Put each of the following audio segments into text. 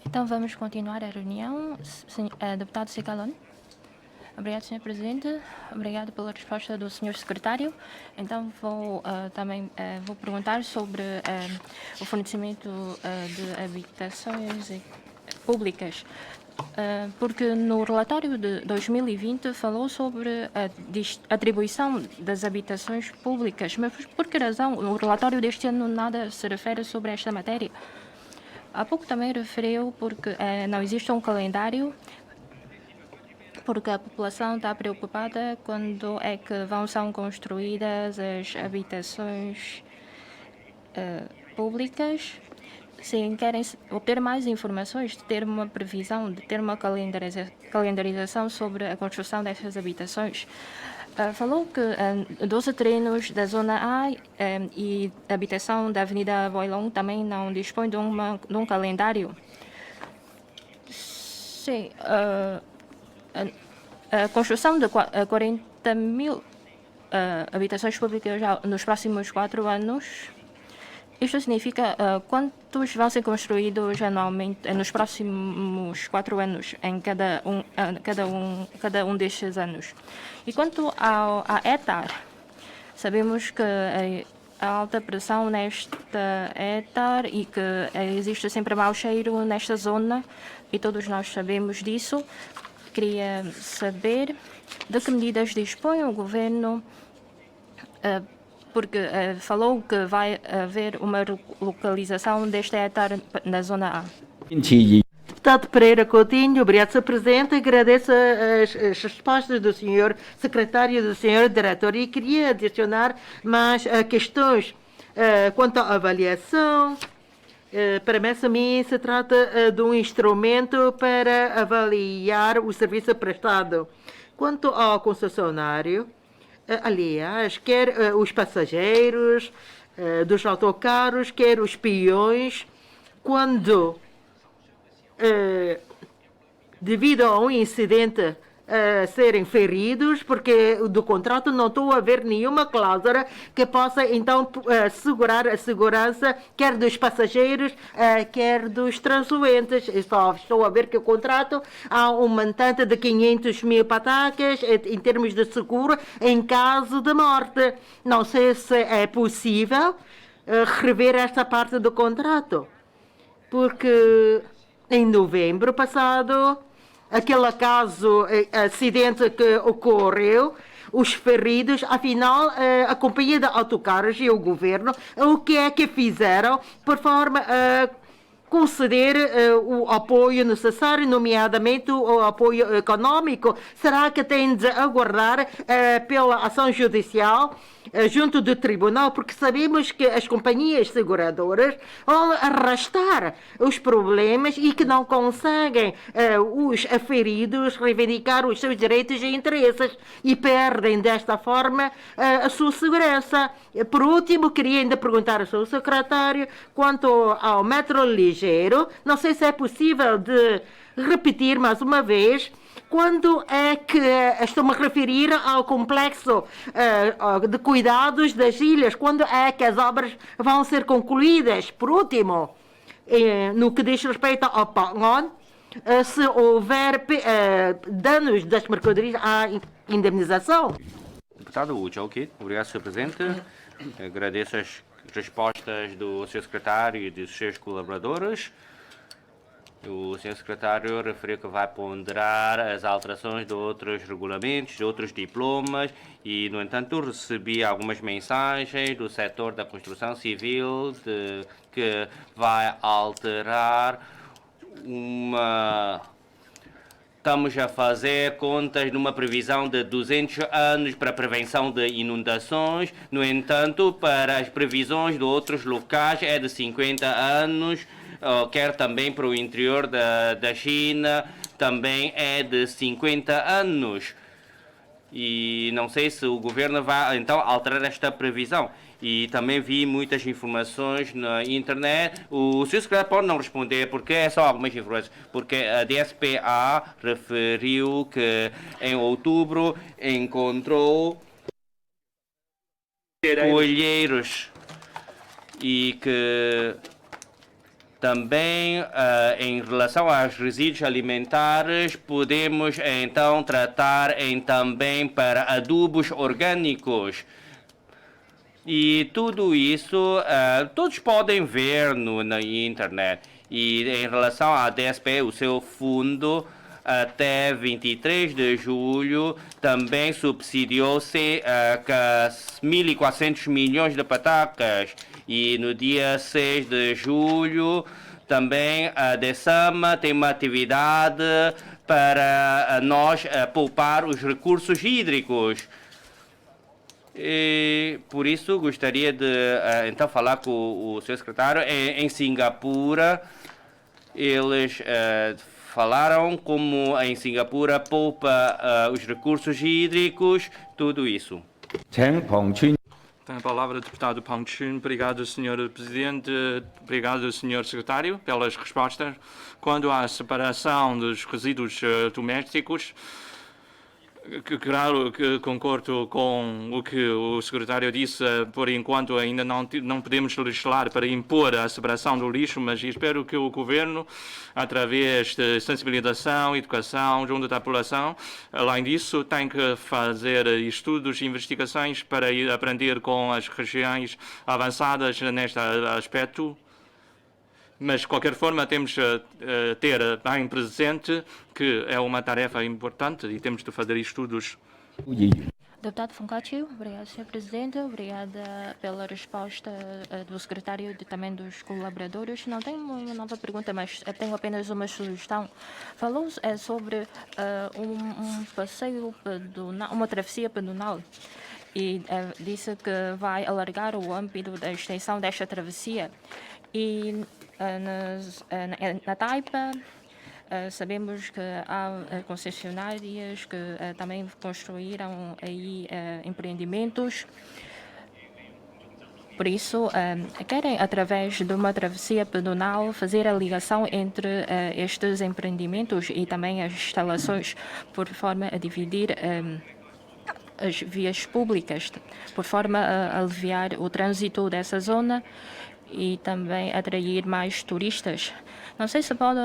Então vamos continuar a reunião. Deputado Cicalone. Obrigado, Sr. Presidente. Obrigado pela resposta do Sr. Secretário. Então vou também vou perguntar sobre o fornecimento de habitações públicas. Porque no relatório de 2020 falou sobre a atribuição das habitações públicas, mas por que razão o relatório deste ano nada se refere sobre esta matéria? Há pouco também referiu porque não existe um calendário, porque a população está preocupada quando é que são construídas as habitações públicas. Se querem obter mais informações, de ter uma previsão, de ter uma calendarização sobre a construção dessas habitações. Falou que 12 terrenos da Zona A e a habitação da Avenida Boilon também não dispõem de um calendário. Sim, a construção de 40 mil habitações públicas nos próximos 4 anos. Isto significa quantos vão ser construídos anualmente nos próximos 4 anos, em cada um destes anos. E quanto à ETAR, sabemos que há alta pressão nesta ETAR e que existe sempre mau cheiro nesta zona, e todos nós sabemos disso. Queria saber de que medidas dispõe o governo, porque falou que vai haver uma localização desta ETAR na Zona A. Deputado Pereira Coutinho, obrigado, Sr. Presidente. Agradeço as respostas do Sr. Secretário e do Sr. Diretor e queria adicionar mais questões quanto à avaliação. Para mim, se trata de um instrumento para avaliar o serviço prestado. Quanto ao concessionário, aliás, quer os passageiros dos autocarros, quer os peões, quando devido a um incidente serem feridos, porque do contrato não estou a ver nenhuma cláusula que possa então assegurar a segurança quer dos passageiros, quer dos transuentes. Só estou a ver que o contrato há um montante de 500 mil patacas em termos de seguro em caso de morte. Não sei se é possível rever esta parte do contrato, porque em novembro passado, aquele caso, acidente que ocorreu, os feridos, afinal, a companhia de autocarros e o governo, o que é que fizeram por forma a conceder o apoio necessário, nomeadamente o apoio econômico? Será que tem de aguardar pela ação judicial junto do tribunal? Porque sabemos que as companhias seguradoras vão arrastar os problemas e que não conseguem os feridos reivindicar os seus direitos e interesses e perdem desta forma a sua segurança. Por último, queria ainda perguntar ao seu secretário quanto ao metro ligeiro. Não sei se é possível de repetir mais uma vez quando é que estou-me a referir ao complexo de cuidados das ilhas, quando é que as obras vão ser concluídas? Por último, no que diz respeito ao PAN, se houver danos das mercadorias, há indemnização? Deputado Uchoki, obrigado, Sr. Presidente. Agradeço as respostas do Sr. Secretário e dos seus colaboradores. O Sr. Secretário referiu que vai ponderar as alterações de outros regulamentos, de outros diplomas e, no entanto, recebi algumas mensagens do setor da construção civil que vai alterar uma... Estamos a fazer contas numa previsão de 200 anos para a prevenção de inundações. No entanto, para as previsões de outros locais é de 50 anos, quer também para o interior da China, também é de 50 anos. E não sei se o governo vai, então, alterar esta previsão. E também vi muitas informações na internet. O Sr. Secretário pode não responder, porque é só algumas informações. Porque a DSPA referiu que em outubro encontrou olheiros e que Também, em relação aos resíduos alimentares, podemos então tratar também para adubos orgânicos. E tudo isso todos podem ver na internet. E em relação à DSP, o seu fundo, até 23 de julho, também subsidiou-se 1.400 milhões de patacas. E no dia 6 de julho, também a DESAMA tem uma atividade para nós poupar os recursos hídricos. E, por isso, gostaria de então falar com o seu secretário. Em Singapura, eles falaram como em Singapura poupa os recursos hídricos, tudo isso. Tem a palavra o deputado Pang Chun. Obrigado, Sr. Presidente. Obrigado, Sr. Secretário, pelas respostas. Quando à separação dos resíduos domésticos, claro que concordo com o que o secretário disse. Por enquanto ainda não podemos legislar para impor a separação do lixo, mas espero que o governo, através de sensibilização, educação junto da população, além disso, tem que fazer estudos e investigações para aprender com as regiões avançadas neste aspecto. Mas, de qualquer forma, temos de ter bem presente que é uma tarefa importante e temos de fazer estudos. Deputado Foncaccio, obrigado, Sr. Presidente. Obrigada pela resposta do secretário e também dos colaboradores. Não tenho uma nova pergunta, mas tenho apenas uma sugestão. Falou sobre um passeio pedonal, uma travessia pedonal, e disse que vai alargar o âmbito da extensão desta travessia. E na Taipa, sabemos que há concessionárias que também construíram aí empreendimentos. Por isso, querem, através de uma travessia pedonal, fazer a ligação entre estes empreendimentos e também as instalações, por forma a dividir as vias públicas, por forma a aliviar o trânsito dessa zona e também atrair mais turistas. Não sei se pode,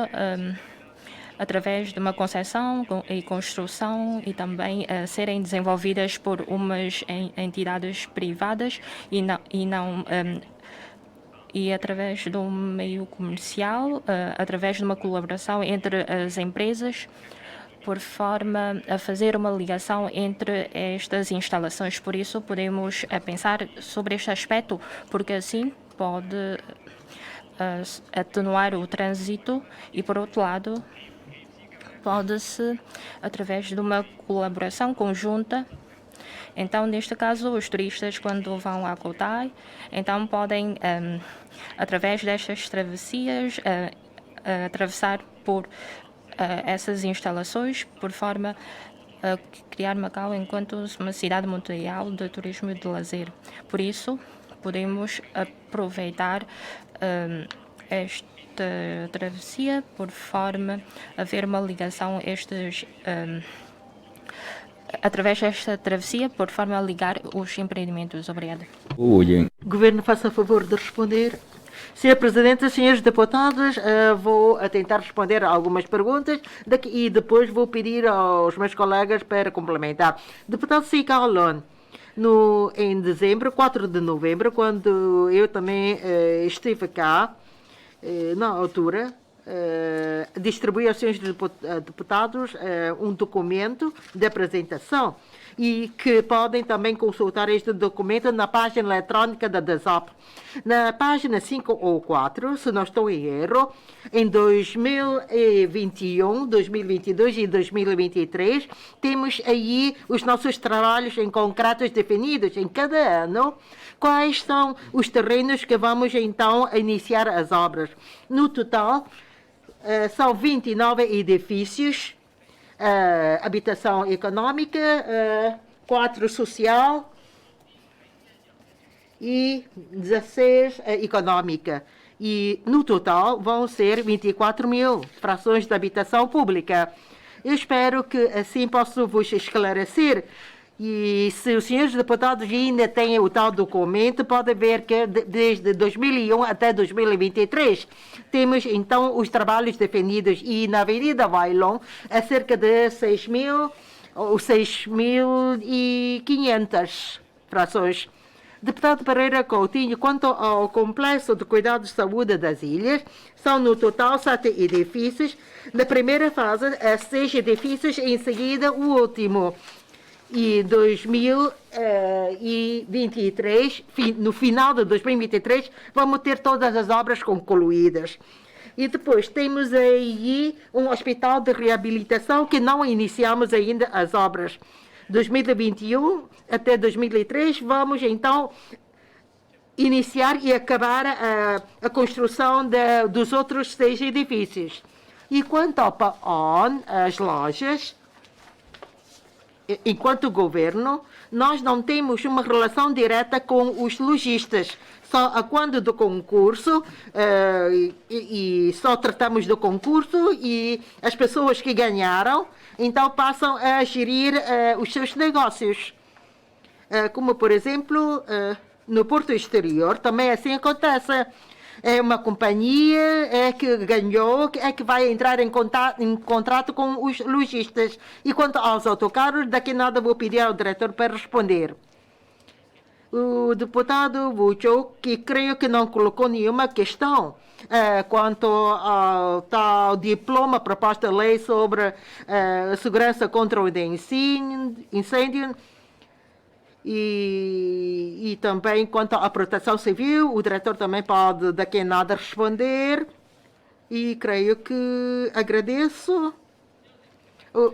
através de uma concessão e construção, e também serem desenvolvidas por umas entidades privadas e através de um meio comercial, através de uma colaboração entre as empresas, por forma a fazer uma ligação entre estas instalações. Por isso, podemos pensar sobre este aspecto, porque assim pode atenuar o trânsito e, por outro lado, pode-se, através de uma colaboração conjunta, então, neste caso, os turistas, quando vão a Cotai, então podem, através destas travessias, atravessar por essas instalações, por forma a criar Macau enquanto uma cidade mundial de turismo e de lazer. Por isso, podemos aproveitar esta travessia por forma a haver uma ligação através desta travessia, por forma a ligar os empreendimentos. Obrigada. Governo, faça favor de responder. Senhor Presidente, senhores deputados, vou tentar responder a algumas perguntas e depois vou pedir aos meus colegas para complementar. Deputado Sigalon, em dezembro, 4 de novembro, quando eu também estive cá, na altura, distribuí aos senhores deputados um documento de apresentação e que podem também consultar este documento na página eletrônica da DESAP. Na página 5 ou 4, se não estou em erro, em 2021, 2022 e 2023, temos aí os nossos trabalhos em concretos definidos em cada ano, quais são os terrenos que vamos então iniciar as obras. No total, são 29 edifícios, habitação econômica, 4 social e 16 econômica. E no total vão ser 24 mil frações de habitação pública. Eu espero que assim posso vos esclarecer E se os senhores deputados ainda têm o tal documento, podem ver que desde 2001 até 2023 temos então os trabalhos definidos e na Avenida Vailon é cerca de 6.000 ou 6.500 frações. Deputado Pereira Coutinho, quanto ao complexo de cuidados de saúde das ilhas, são no total 7 edifícios. Na primeira fase, 6 edifícios, em seguida o último. E 2023, no final de 2023, vamos ter todas as obras concluídas. E depois temos aí um hospital de reabilitação que não iniciamos ainda as obras. 2021 até 2003, vamos então iniciar e acabar a construção dos outros 6 edifícios. E quanto ao PAON, as lojas, enquanto governo, nós não temos uma relação direta com os lojistas. Só a quando do concurso, e só tratamos do concurso e as pessoas que ganharam, então passam a gerir os seus negócios. Como, por exemplo, no Porto Exterior, também assim acontece. É uma companhia que ganhou, que vai entrar em contrato com os lojistas. E quanto aos autocarros, daqui nada vou pedir ao diretor para responder. O deputado Vucho, que creio que não colocou nenhuma questão quanto ao tal diploma, proposta de lei sobre segurança contra o incêndio, e também quanto à proteção civil, o diretor também pode daqui a nada responder. E creio que agradeço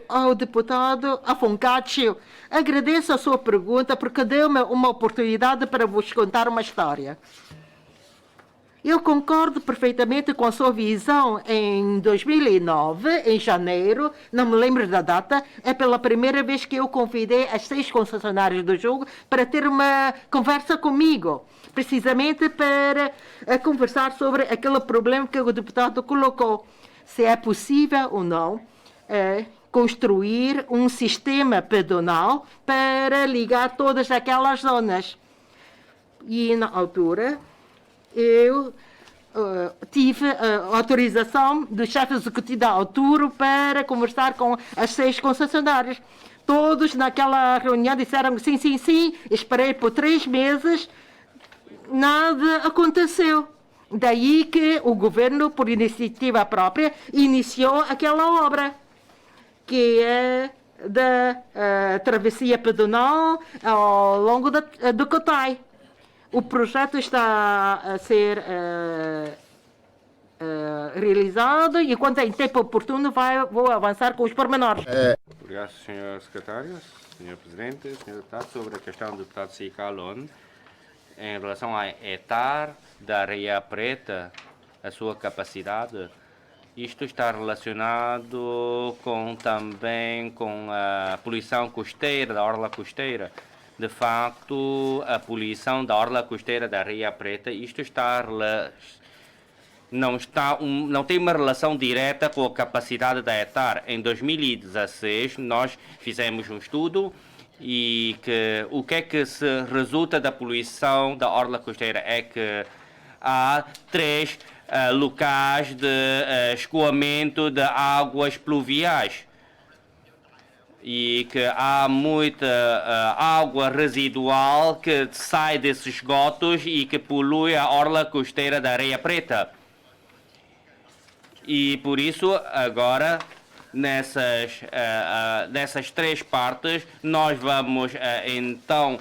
ao deputado Afoncaccio. Agradeço a sua pergunta porque deu-me uma oportunidade para vos contar uma história. Eu concordo perfeitamente com a sua visão. Em 2009, em janeiro, não me lembro da data, é pela primeira vez que eu convidei as 6 concessionárias do jogo para ter uma conversa comigo, precisamente para conversar sobre aquele problema que o deputado colocou. Se é possível ou não construir um sistema pedonal para ligar todas aquelas zonas. E na altura eu tive autorização do chefe executivo da Alturo para conversar com as 6 concessionárias. Todos naquela reunião disseram sim, sim, sim. Esperei por 3 meses, nada aconteceu. Daí que o governo, por iniciativa própria, iniciou aquela obra, que é da travessia pedonal ao longo do Cotai. O projeto está a ser realizado e, quando em tempo oportuno, vou avançar com os pormenores. Obrigado, Sr. Secretário, Sr. Presidente, Sr. Deputado. Sobre a questão do deputado Sicalon, em relação à etar da Areia Preta, a sua capacidade, isto está relacionado também com a poluição costeira, da orla costeira. De facto, a poluição da orla costeira da Areia Preta, isto não tem uma relação direta com a capacidade da etar. Em 2016, nós fizemos um estudo e o que é que se resulta da poluição da orla costeira é que há 3 locais de escoamento de águas pluviais e que há muita água residual que sai desses esgotos e que polui a orla costeira da Areia Preta. E por isso, agora, nessas 3 partes, nós vamos então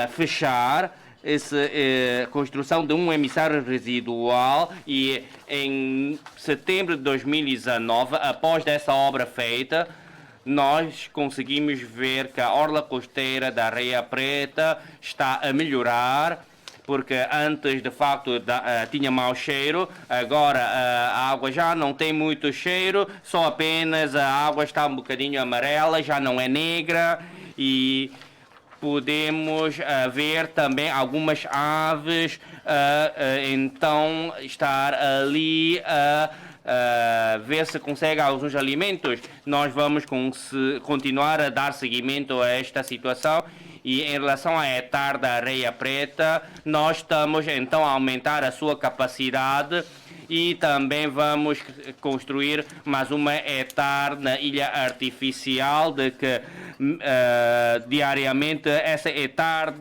fechar essa construção de um emissário residual e em setembro de 2019, após essa obra feita, nós conseguimos ver que a orla costeira da Areia Preta está a melhorar, porque antes, de facto, tinha mau cheiro, agora a água já não tem muito cheiro, só apenas a água está um bocadinho amarela, já não é negra, e podemos ver também algumas aves então estar ali ver se consegue alguns alimentos. Nós vamos continuar a dar seguimento a esta situação. E em relação à hectare da areia preta, nós estamos então a aumentar a sua capacidade e também vamos construir mais uma hectare na ilha artificial, de que diariamente essa hectare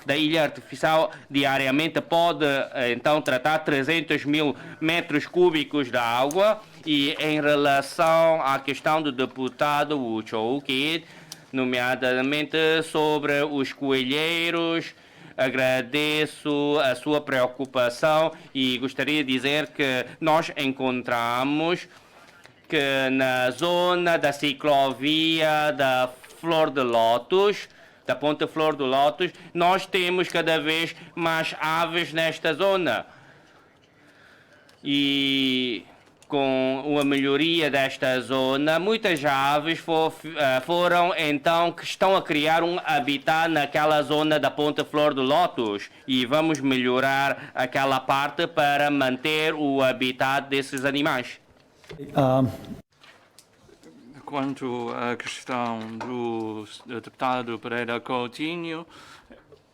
da ilha artificial diariamente pode então tratar 300 mil metros cúbicos de água. E em relação à questão do deputado Wu Chou-kit, nomeadamente sobre os coelheiros, agradeço a sua preocupação e gostaria de dizer que nós encontramos que na zona da ciclovia da Flor de Lótus, da Ponte Flor do Lótus, nós temos cada vez mais aves nesta zona. E com a melhoria desta zona, muitas aves foram então que estão a criar um habitat naquela zona da Ponte Flor do Lótus e vamos melhorar aquela parte para manter o habitat desses animais. Quanto à questão do deputado Pereira Coutinho,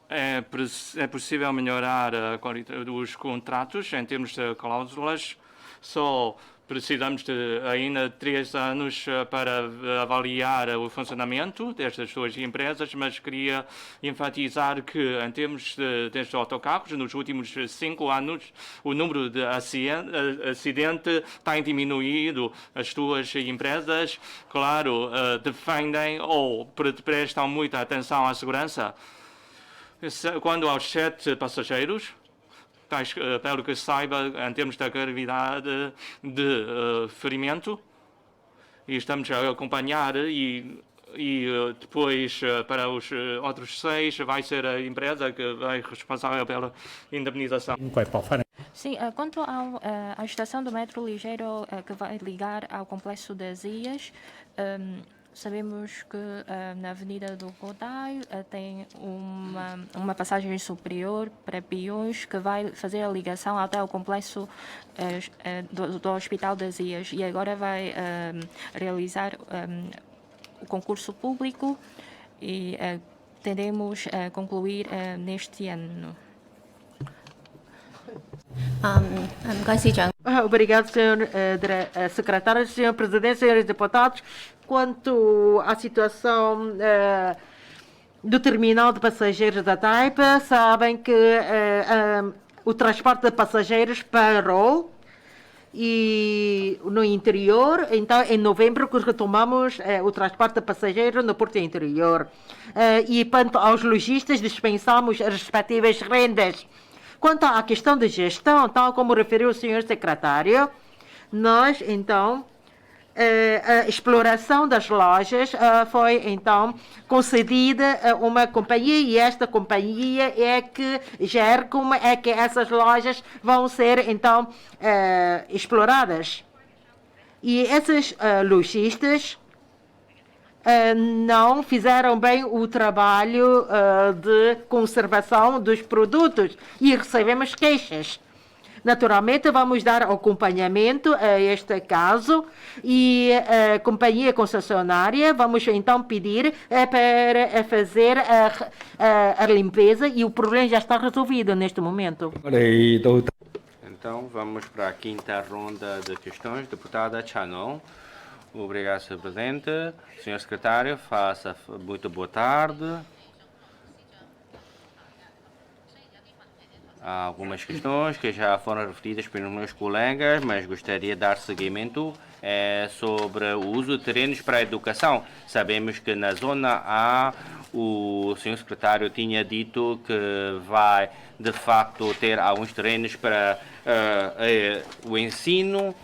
é possível melhorar a qualidade dos contratos em termos de cláusulas. Só precisamos de ainda 3 anos para avaliar o funcionamento destas duas empresas, mas queria enfatizar que, em termos destes autocarros, nos últimos 5 anos, o número de acidentes tem diminuído. As duas empresas, claro, defendem ou prestam muita atenção à segurança. Quando aos 7 passageiros, pelo que saiba, em termos da gravidade de ferimento, e estamos a acompanhar e depois para os outros 6 vai ser a empresa que vai responsável pela indemnização. Sim, quanto à estação do metro ligeiro que vai ligar ao complexo das ilhas, sabemos que na Avenida do Godai tem uma passagem superior para peões que vai fazer a ligação até o complexo do Hospital das Ilhas e agora vai realizar o concurso público e tendemos a concluir neste ano. Obrigado, Sr. Secretário, Sr. Presidente, senhores deputados. Quanto à situação do terminal de passageiros da Taipa, sabem que o transporte de passageiros parou e no interior, então em novembro que retomamos o transporte de passageiros no porto interior. E quanto aos lojistas, dispensamos as respectivas rendas. Quanto à questão de gestão, tal como referiu o senhor secretário, nós, então, a exploração das lojas foi, então, concedida a uma companhia e esta companhia é que gera como é que essas lojas vão ser, então, exploradas. E esses lojistas não fizeram bem o trabalho de conservação dos produtos e recebemos queixas. Naturalmente, vamos dar acompanhamento a este caso e a companhia concessionária vamos então pedir para fazer a limpeza e o problema já está resolvido neste momento. Então, vamos para a quinta ronda de questões. Deputada Chanon. Obrigado, Sr. Presidente. Sr. Secretário, faça muito boa tarde. Há algumas questões que já foram referidas pelos meus colegas, mas gostaria de dar seguimento sobre o uso de terrenos para a educação. Sabemos que na zona A o Sr. Secretário tinha dito que vai, de facto, ter alguns terrenos para o ensino.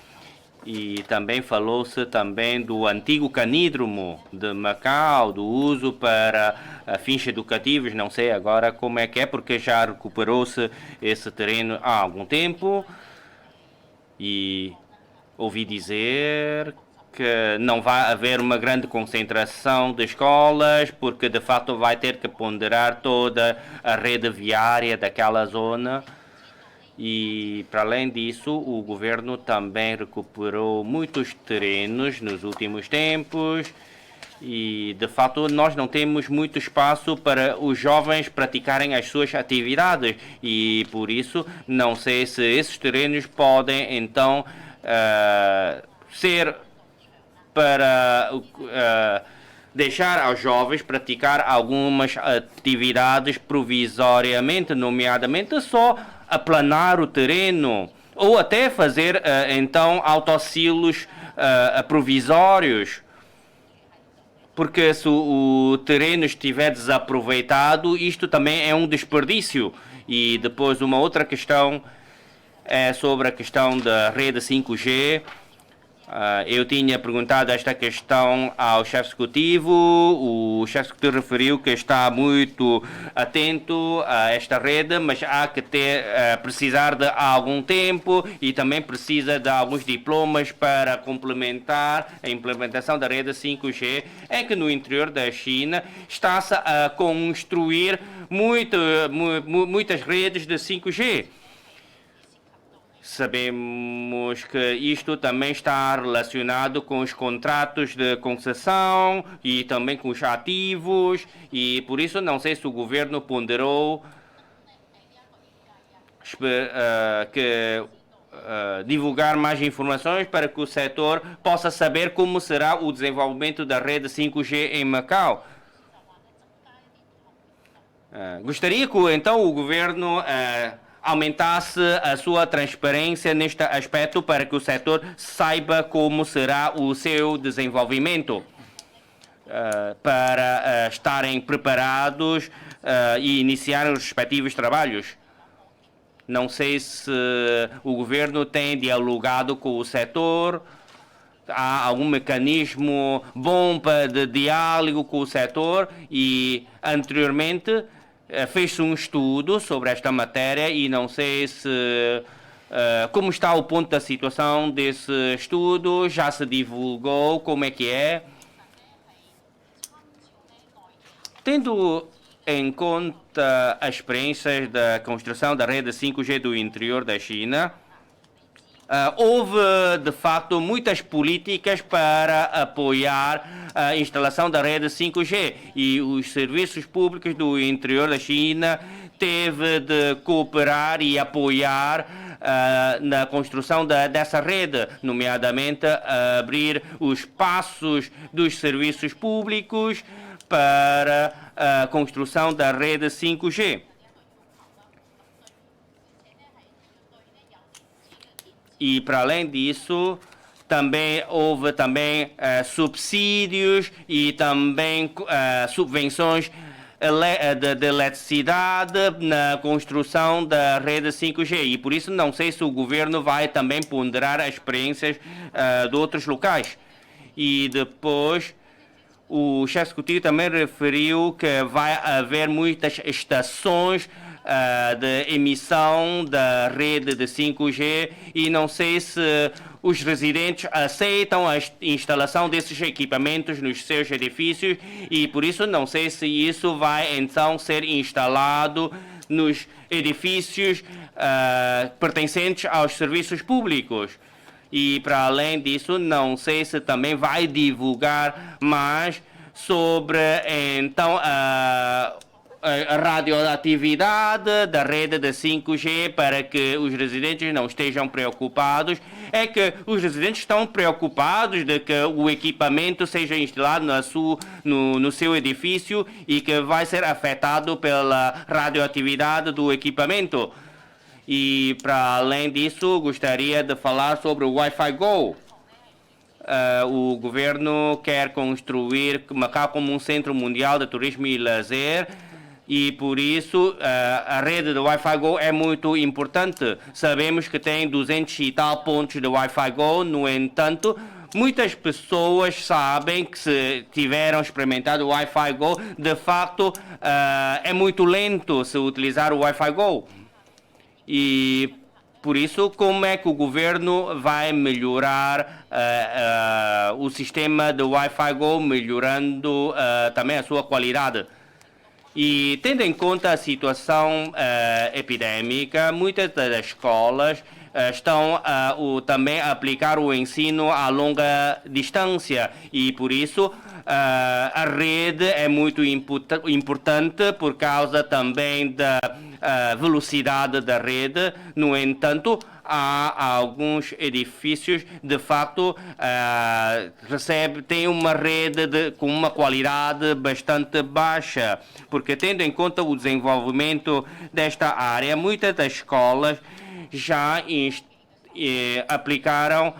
E também falou-se também do antigo canídromo de Macau, do uso para fins educativos, não sei agora como é que é, porque já recuperou-se esse terreno há algum tempo. E ouvi dizer que não vai haver uma grande concentração de escolas, porque de fato vai ter que ponderar toda a rede viária daquela zona. E, para além disso, o governo também recuperou muitos terrenos nos últimos tempos e, de fato, nós não temos muito espaço para os jovens praticarem as suas atividades e, por isso, não sei se esses terrenos podem, então, ser para deixar aos jovens praticar algumas atividades provisoriamente, nomeadamente só aplanar o terreno ou até fazer, então, autoauxílios provisórios. Porque se o terreno estiver desaproveitado, isto também é um desperdício. E depois uma outra questão é sobre a questão da rede 5G. Eu tinha perguntado esta questão ao chefe executivo. O chefe executivo referiu que está muito atento a esta rede, mas há que precisar de algum tempo e também precisa de alguns diplomas para complementar a implementação da rede 5G. É que no interior da China está-se a construir muitas redes de 5G. Sabemos que isto também está relacionado com os contratos de concessão e também com os ativos e por isso não sei se o governo ponderou divulgar mais informações para que o setor possa saber como será o desenvolvimento da rede 5G em Macau. Gostaria que então o governo aumentasse a sua transparência neste aspecto para que o setor saiba como será o seu desenvolvimento para estarem preparados e iniciar os respectivos trabalhos. Não sei se o governo tem dialogado com o setor, há algum mecanismo bom de diálogo com o setor e anteriormente fez-se um estudo sobre esta matéria e não sei se como está o ponto da situação desse estudo, já se divulgou, como é que é? Tendo em conta as experiências da construção da rede 5G do interior da China, houve, de facto, muitas políticas para apoiar a instalação da rede 5G e os serviços públicos do interior da China teve de cooperar e apoiar na construção dessa rede, nomeadamente abrir os espaços dos serviços públicos para a construção da rede 5G. E, para além disso, também houve subsídios e também subvenções de eletricidade na construção da rede 5G. E, por isso, não sei se o governo vai também ponderar as experiências de outros locais. E depois, o chefe executivo também referiu que vai haver muitas estações de emissão da rede de 5G e não sei se os residentes aceitam a instalação desses equipamentos nos seus edifícios e por isso não sei se isso vai então ser instalado nos edifícios pertencentes aos serviços públicos. E para além disso, não sei se também vai divulgar mais sobre então a radioatividade da rede de 5G para que os residentes não estejam preocupados. É que os residentes estão preocupados de que o equipamento seja instalado no seu edifício e que vai ser afetado pela radioatividade do equipamento. E, para além disso, gostaria de falar sobre o Wi-Fi Go. O governo quer construir Macau como um centro mundial de turismo e lazer e, por isso, a rede de Wi-Fi Go é muito importante. Sabemos que tem 200 e tal pontos de Wi-Fi Go, no entanto, muitas pessoas sabem que se tiveram experimentado o Wi-Fi Go, de facto, é muito lento se utilizar o Wi-Fi Go. E, por isso, como é que o governo vai melhorar o sistema de Wi-Fi Go, melhorando também a sua qualidade? E tendo em conta a situação epidêmica, muitas das escolas estão também a aplicar o ensino a longa distância e, por isso, a rede é muito importante por causa também da velocidade da rede. No entanto, há alguns edifícios, de facto, têm uma rede com uma qualidade bastante baixa, porque tendo em conta o desenvolvimento desta área, muitas das escolas já aplicaram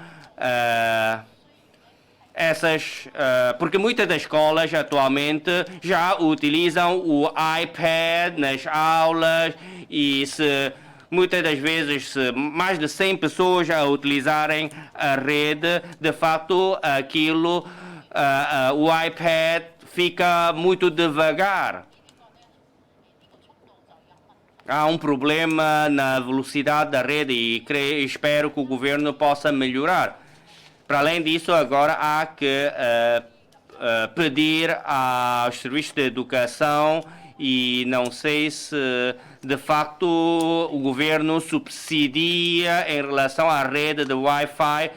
porque muitas das escolas atualmente já utilizam o iPad nas aulas e muitas das vezes, se mais de 100 pessoas a utilizarem a rede, de facto, o iPad fica muito devagar. Há um problema na velocidade da rede e espero que o governo possa melhorar. Para além disso, agora há que pedir aos serviços de educação e não sei se de facto o governo subsidia em relação à rede de Wi-Fi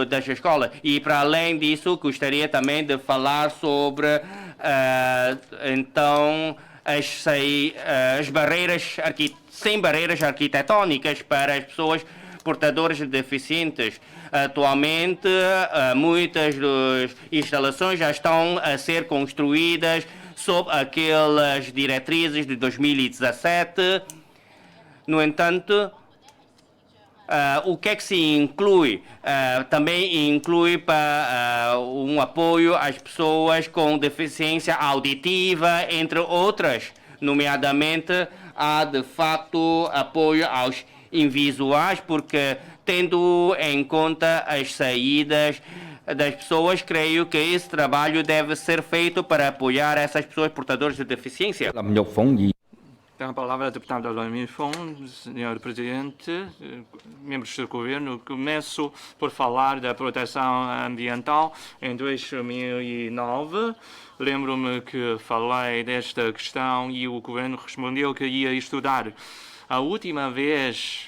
das escolas. E para além disso, gostaria também de falar sobre então as barreiras, sem barreiras arquitetônicas para as pessoas portadoras de deficientes. Atualmente, muitas das instalações já estão a ser construídas sob aquelas diretrizes de 2017. No entanto, o que é que se inclui? Também inclui para um apoio às pessoas com deficiência auditiva, entre outras. Nomeadamente, há de facto apoio aos invisuais, porque tendo em conta as saídas das pessoas, creio que esse trabalho deve ser feito para apoiar essas pessoas portadoras de deficiência. Tem a palavra a deputada Lam Nhi Phong, senhor presidente, membros do governo. Começo por falar da proteção ambiental. Em 2009, lembro-me que falei desta questão e o governo respondeu que ia estudar. A última vez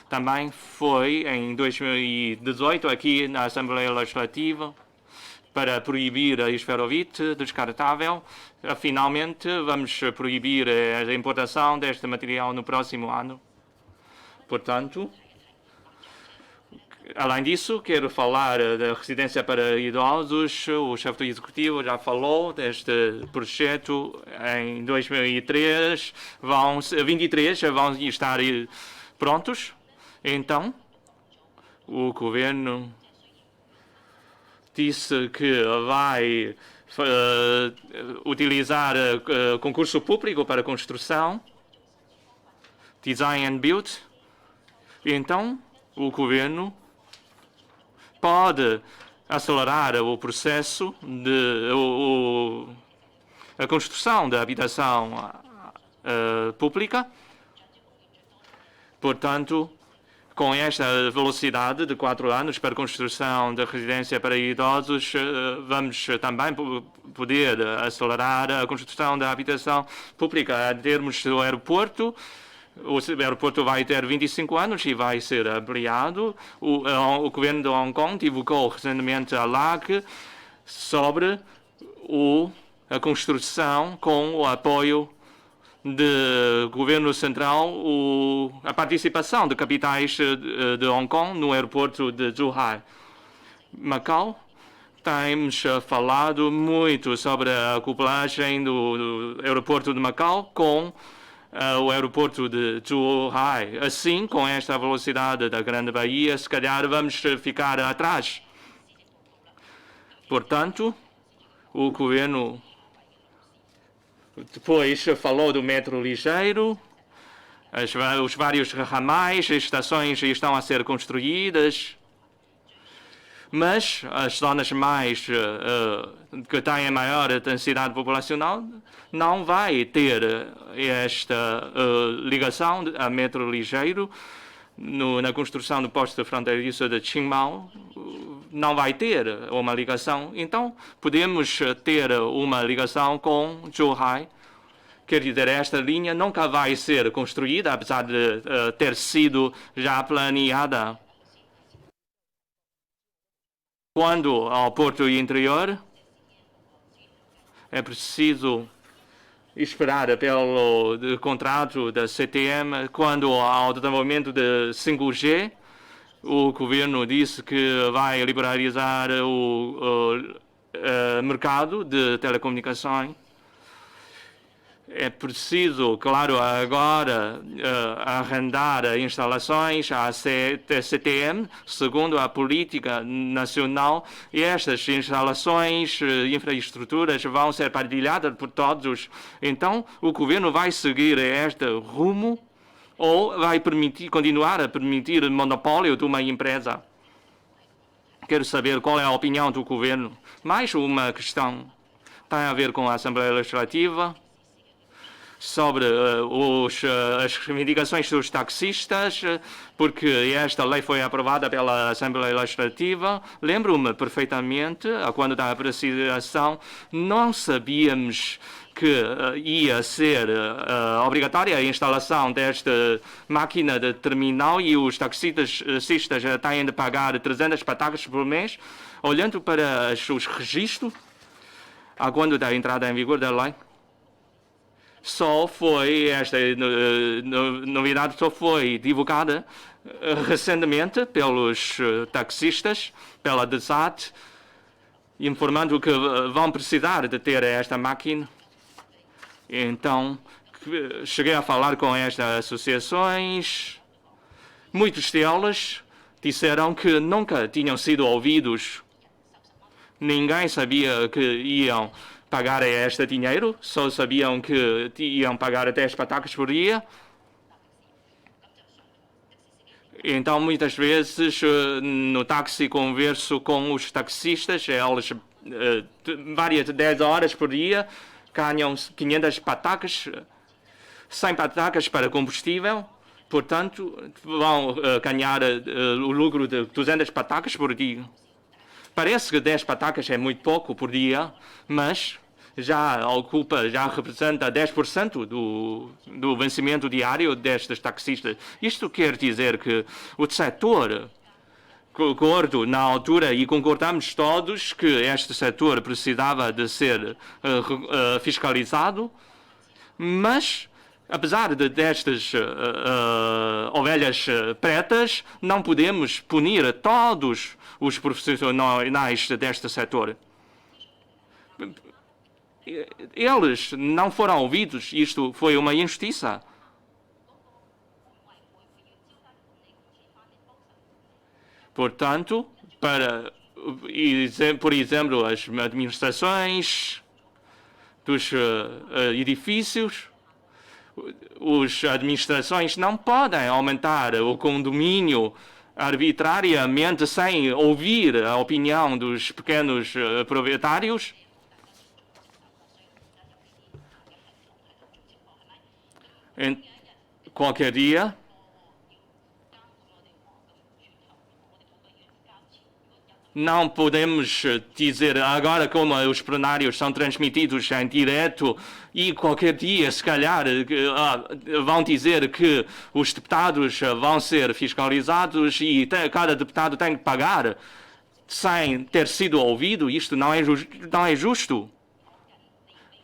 também foi em 2018, aqui na Assembleia Legislativa, para proibir a esferovite descartável. Finalmente, vamos proibir a importação deste material no próximo ano. Portanto, além disso, quero falar da residência para idosos. O chefe do Executivo já falou deste projeto. Em 2023 vão estar prontos. Então, o governo disse que vai utilizar concurso público para construção, design and build. Então, o governo pode acelerar o processo de a construção da habitação pública. Portanto, com esta velocidade de 4 anos para a construção da residência para idosos, vamos também poder acelerar a construção da habitação pública. Em termos do aeroporto, o aeroporto vai ter 25 anos e vai ser ampliado. O governo de Hong Kong divulgou recentemente a LAC sobre a construção com o apoio do governo central, a participação de capitais de Hong Kong no aeroporto de Zhuhai. Macau, temos falado muito sobre a acoplagem do aeroporto de Macau com o aeroporto de Zhuhai. Assim, com esta velocidade da Grande Baía, se calhar vamos ficar atrás. Portanto, o governo depois falou do metro ligeiro, os vários ramais, as estações estão a ser construídas, mas as zonas que têm maior densidade populacional não vai ter esta ligação a metro ligeiro. Na construção do posto fronteiriço de Qingmao, não vai ter uma ligação. Então, podemos ter uma ligação com Zhuhai Quer dizer, esta linha nunca vai ser construída, apesar de ter sido já planeada. Quando ao Porto Interior, é preciso esperar pelo contrato da CTM. Quando ao desenvolvimento de 5G, o governo disse que vai liberalizar o mercado de telecomunicações. É preciso, claro, agora arrendar instalações à CTM, segundo a política nacional, e estas instalações, infraestruturas, vão ser partilhadas por todos. Então, o governo vai seguir este rumo ou vai continuar a permitir o monopólio de uma empresa? Quero saber qual é a opinião do governo. Mais uma questão tem a ver com a Assembleia Legislativa, sobre as reivindicações dos taxistas, porque esta lei foi aprovada pela Assembleia Legislativa. Lembro-me perfeitamente, quando da apreciação, não sabíamos que ia ser obrigatória a instalação desta máquina de terminal e os taxistas têm de pagar 300 patacas por mês. Olhando para os registros, quando da entrada em vigor da lei, só foi, esta novidade só foi divulgada recentemente pelos taxistas, pela DESAT, informando que vão precisar de ter esta máquina. Então, cheguei a falar com estas associações. Muitos deles disseram que nunca tinham sido ouvidos. Ninguém sabia que iam pagar este dinheiro, só sabiam que iam pagar 10 patacas por dia. Então, muitas vezes, no táxi, converso com os taxistas, eles, várias de 10 horas por dia, ganham 500 patacas, 100 patacas para combustível, portanto, vão ganhar o lucro de 200 patacas por dia. Parece que 10 patacas é muito pouco por dia, mas já representa 10% do vencimento diário destes taxistas. Isto quer dizer que o setor, concordo na altura e concordamos todos que este setor precisava de ser fiscalizado, mas apesar destas ovelhas pretas, não podemos punir todos os profissionais deste setor. Eles não foram ouvidos. Isto foi uma injustiça. Portanto, por exemplo, as administrações dos edifícios, as administrações não podem aumentar o condomínio arbitrariamente sem ouvir a opinião dos pequenos proprietários. Em qualquer dia, não podemos dizer agora como os plenários são transmitidos em direto e qualquer dia, se calhar, vão dizer que os deputados vão ser fiscalizados e cada deputado tem que pagar sem ter sido ouvido. Isto não é justo.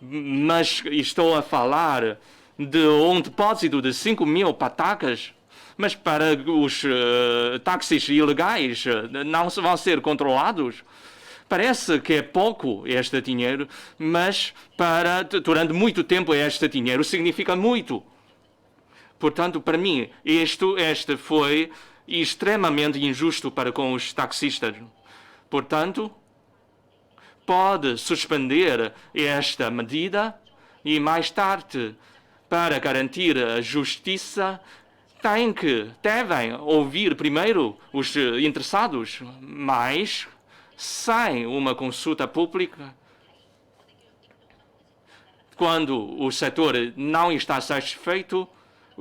Mas estou a falar de um depósito de 5.000 patacas. Mas para os táxis ilegais não vão ser controlados. Parece que é pouco este dinheiro, mas durante muito tempo este dinheiro significa muito. Portanto, para mim, este foi extremamente injusto para com os taxistas. Portanto, pode suspender esta medida e mais tarde, para garantir a justiça, devem ouvir primeiro os interessados, mas sem uma consulta pública. Quando o setor não está satisfeito,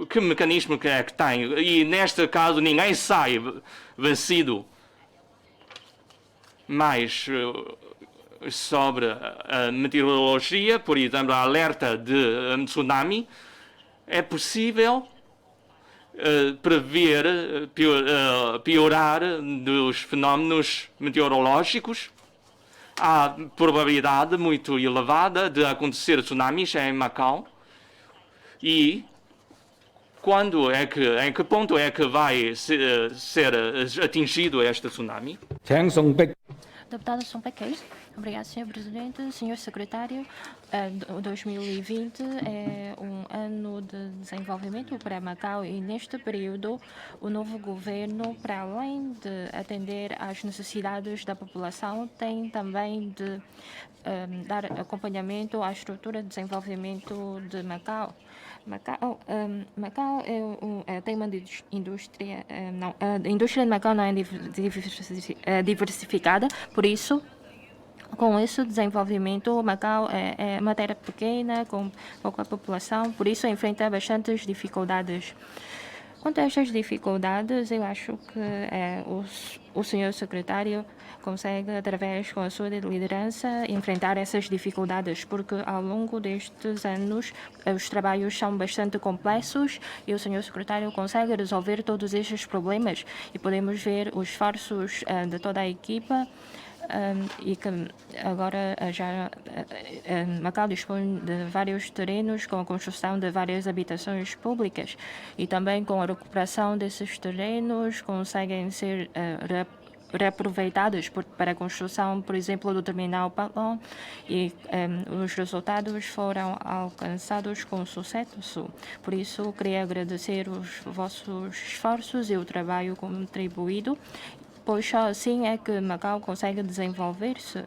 que mecanismo é que tem? E neste caso ninguém sai vencido. Mas sobre a meteorologia, por exemplo, a alerta de tsunami, é possível prever piorar dos fenómenos meteorológicos. Há probabilidade muito elevada de acontecer tsunamis em Macau. E em que ponto é que vai ser atingido este tsunami? Deputada São Pequei. Obrigado, Sr. Presidente. Sr. Secretário, 2020 é um ano de desenvolvimento para Macau e neste período o novo governo, para além de atender às necessidades da população, tem também de dar acompanhamento à estrutura de desenvolvimento de Macau. Macau tem uma indústria, a indústria de Macau não é diversificada, por isso, com esse desenvolvimento, Macau é uma terra pequena, com pouca população, por isso enfrenta bastantes dificuldades. Quanto a estas dificuldades, eu acho que o senhor secretário consegue, através com a sua liderança, enfrentar essas dificuldades, porque ao longo destes anos os trabalhos são bastante complexos e o senhor secretário consegue resolver todos estes problemas e podemos ver os esforços de toda a equipa. E que agora já Macau dispõe de vários terrenos com a construção de várias habitações públicas e também com a recuperação desses terrenos conseguem ser reaproveitados para a construção, por exemplo, do terminal Palon e os resultados foram alcançados com sucesso. Por isso, queria agradecer os vossos esforços e o trabalho contribuído, pois só assim é que Macau consegue desenvolver-se.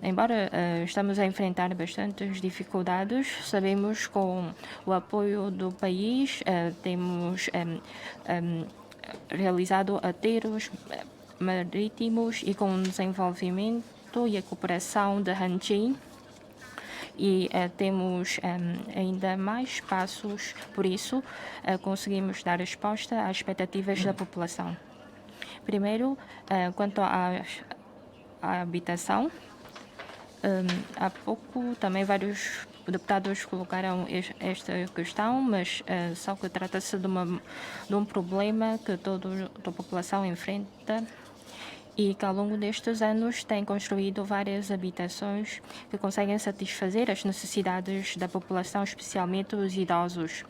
Embora estamos a enfrentar bastantes dificuldades, sabemos que com o apoio do país temos realizado aterros marítimos e com o desenvolvimento e a cooperação de Hanjin. E temos ainda mais passos, por isso conseguimos dar resposta às expectativas da população. Primeiro, quanto à habitação, há pouco também vários deputados colocaram esta questão, mas só que trata-se de um problema que toda a população enfrenta e que ao longo destes anos tem construído várias habitações que conseguem satisfazer as necessidades da população, especialmente os idosos.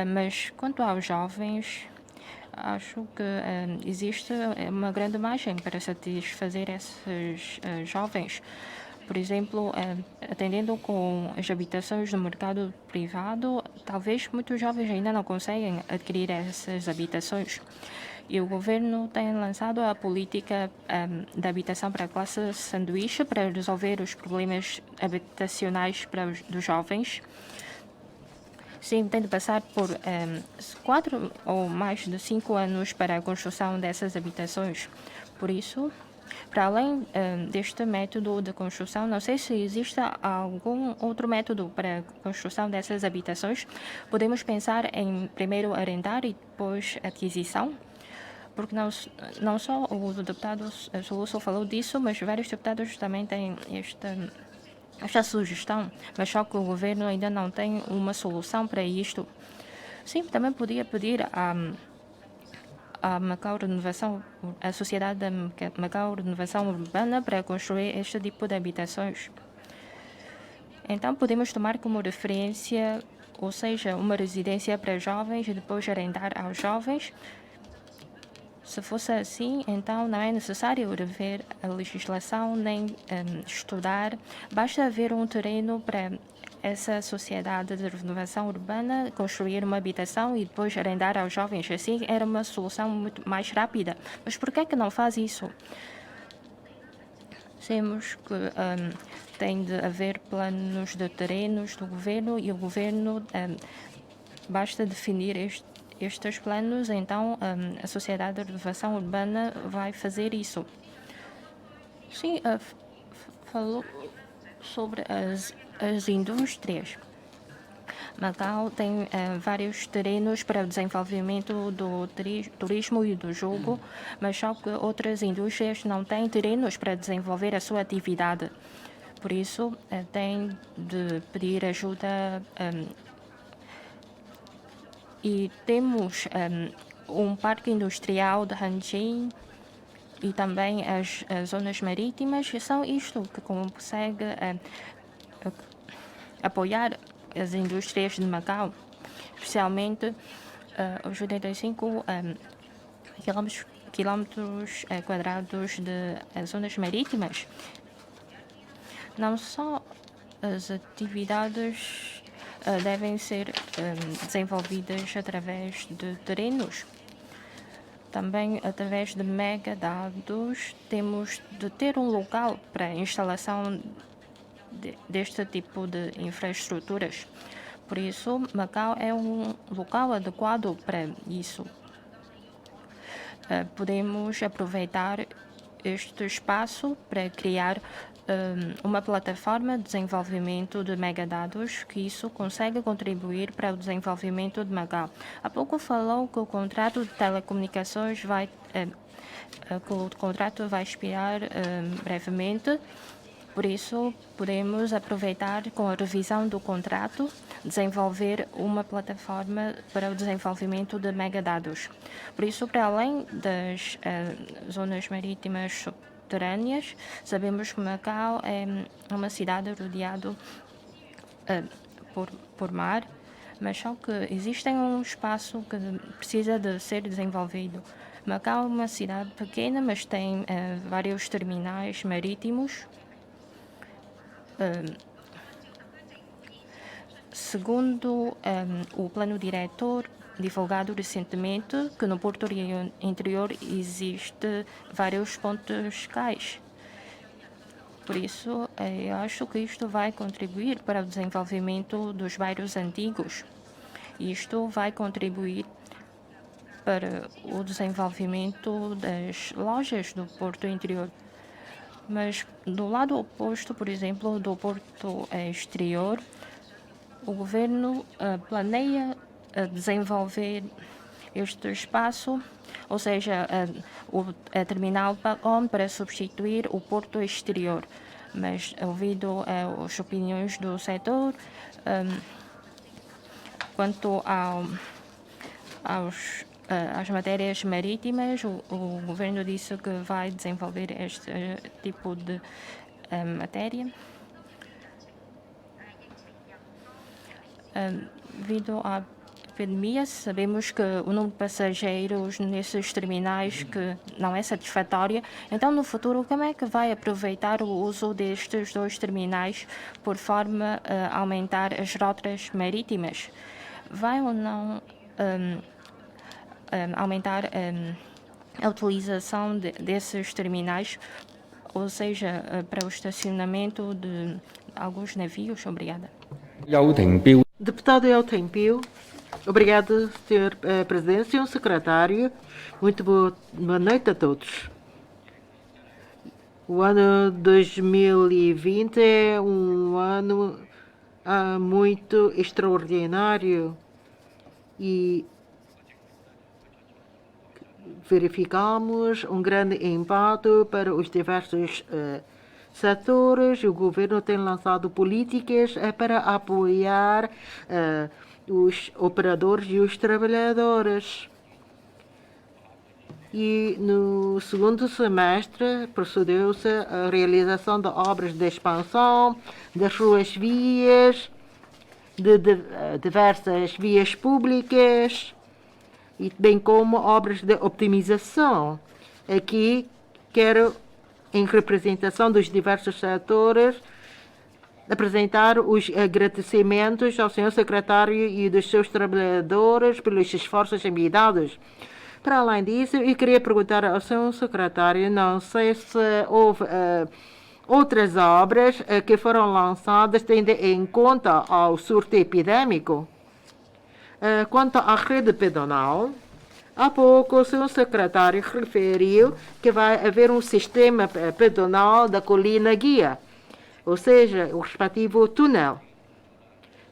Mas quanto aos jovens, acho que existe uma grande margem para satisfazer esses jovens. Por exemplo, atendendo com as habitações no mercado privado, talvez muitos jovens ainda não conseguem adquirir essas habitações. E o governo tem lançado a política da habitação para a classe sanduíche para resolver os problemas habitacionais dos jovens. Sim, tem de passar por 4 ou mais de 5 anos para a construção dessas habitações. Por isso, para além deste método de construção, não sei se existe algum outro método para a construção dessas habitações. Podemos pensar em primeiro arrendar e depois aquisição, porque não só o deputado Soluço falou disso, mas vários deputados também têm esta sugestão, mas só que o governo ainda não tem uma solução para isto. Sim, também podia pedir a Macau Renovação, a Sociedade da Macau Renovação Urbana para construir este tipo de habitações. Então, podemos tomar como referência, ou seja, uma residência para jovens e depois arrendar aos jovens. Se fosse assim, então não é necessário rever a legislação nem estudar. Basta haver um terreno para essa sociedade de renovação urbana construir uma habitação e depois arrendar aos jovens. Assim era uma solução muito mais rápida. Mas por que é que não faz isso? Temos que tem de haver planos de terrenos do governo e o governo basta definir estes planos, então a Sociedade de Renovação Urbana vai fazer isso. Sim, falou sobre as indústrias. Macau tem vários terrenos para o desenvolvimento do turismo e do jogo, mas só que outras indústrias não têm terrenos para desenvolver a sua atividade. Por isso, tem de pedir ajuda e temos um parque industrial de Hanjin e também as zonas marítimas. São isto que consegue apoiar as indústrias de Macau, especialmente os 85 quilômetros quadrados de zonas marítimas. Não só as atividades devem ser desenvolvidas através de terrenos, também através de megadados, temos de ter um local para a instalação deste tipo de infraestruturas. Por isso, Macau é um local adequado para isso. Podemos aproveitar este espaço para criar uma plataforma de desenvolvimento de megadados, que isso consegue contribuir para o desenvolvimento de Macau. Há pouco falou que o contrato de telecomunicações vai expirar brevemente. Por isso, podemos aproveitar com a revisão do contrato, desenvolver uma plataforma para o desenvolvimento de megadados. Por isso, para além das zonas marítimas subterrâneas, sabemos que Macau é uma cidade rodeada por mar, mas só que existe um espaço que precisa de ser desenvolvido. Macau é uma cidade pequena, mas tem vários terminais marítimos. Segundo o plano diretor divulgado recentemente, que no Porto Interior existe vários pontos cais. Por isso, eu acho que isto vai contribuir para o desenvolvimento dos bairros antigos. Isto vai contribuir para o desenvolvimento das lojas do Porto Interior. Mas do lado oposto, por exemplo, do Porto Exterior, o governo planeia desenvolver este espaço, ou seja, o terminal Pacom para substituir o Porto Exterior. Mas, ouvido as opiniões do setor, quanto às matérias marítimas, o governo disse que vai desenvolver este tipo de matéria. Devido à pandemia, sabemos que o número de passageiros nesses terminais que não é satisfatório. Então, no futuro, como é que vai aproveitar o uso destes dois terminais por forma a aumentar as rotas marítimas? Vai ou não aumentar a utilização desses terminais, ou seja, para o estacionamento de alguns navios? Obrigada. Deputado Elton Pio. Obrigado, Sr. Presidente. Sr. Secretário, muito boa noite a todos. O ano 2020 é um ano muito extraordinário e verificamos um grande impacto para os diversos setores. O governo tem lançado políticas para apoiar os operadores e os trabalhadores. E no segundo semestre procedeu-se a realização de obras de expansão das ruas vias, de diversas vias públicas, e bem como obras de optimização. Aqui quero, em representação dos diversos setores, apresentar os agradecimentos ao Sr. Secretário e dos seus trabalhadores pelos esforços empenhados. Para além disso, eu queria perguntar ao Sr. Secretário, não sei se houve outras obras que foram lançadas tendo em conta ao surto epidêmico. Quanto à rede pedonal, há pouco o Sr. Secretário referiu que vai haver um sistema pedonal da Colina Guia, ou seja, o respectivo túnel.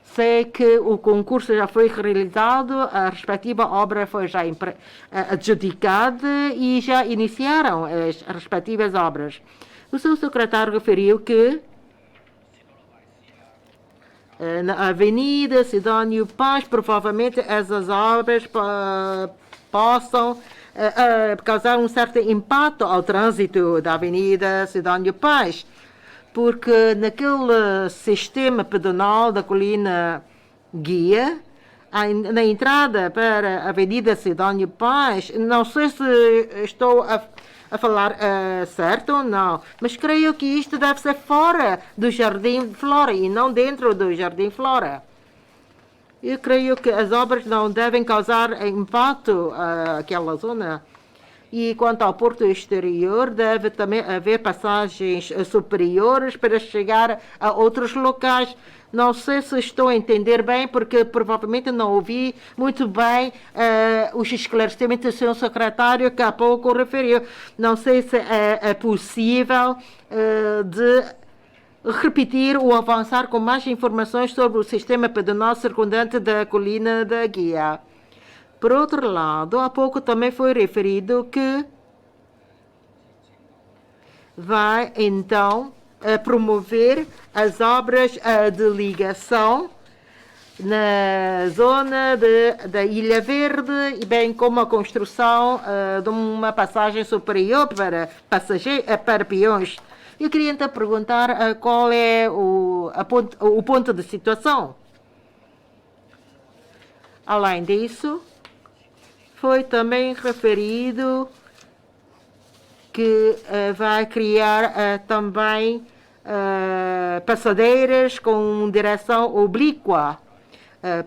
Sei que o concurso já foi realizado, a respectiva obra foi já adjudicada e já iniciaram as respectivas obras. O seu secretário referiu que na Avenida Sidónio Paz, provavelmente essas obras possam causar um certo impacto ao trânsito da Avenida Sidónio Paz, porque naquele sistema pedonal da colina Guia, na entrada para a Avenida Sidónio Paz, não sei se estou a falar certo ou não, mas creio que isto deve ser fora do Jardim Flora e não dentro do Jardim Flora. Eu creio que as obras não devem causar impacto àquela zona. E quanto ao porto exterior, deve também haver passagens superiores para chegar a outros locais. Não sei se estou a entender bem, porque provavelmente não ouvi muito bem os esclarecimentos do seu secretário que há pouco referiu. Não sei se é possível de repetir ou avançar com mais informações sobre o sistema pedonal circundante da colina da Guia. Por outro lado, há pouco também foi referido que vai, então, promover as obras de ligação na zona da Ilha Verde, bem como a construção de uma passagem superior para peões. Eu queria então perguntar qual é o ponto de situação. Além disso, foi também referido que vai criar também passadeiras com direção oblíqua.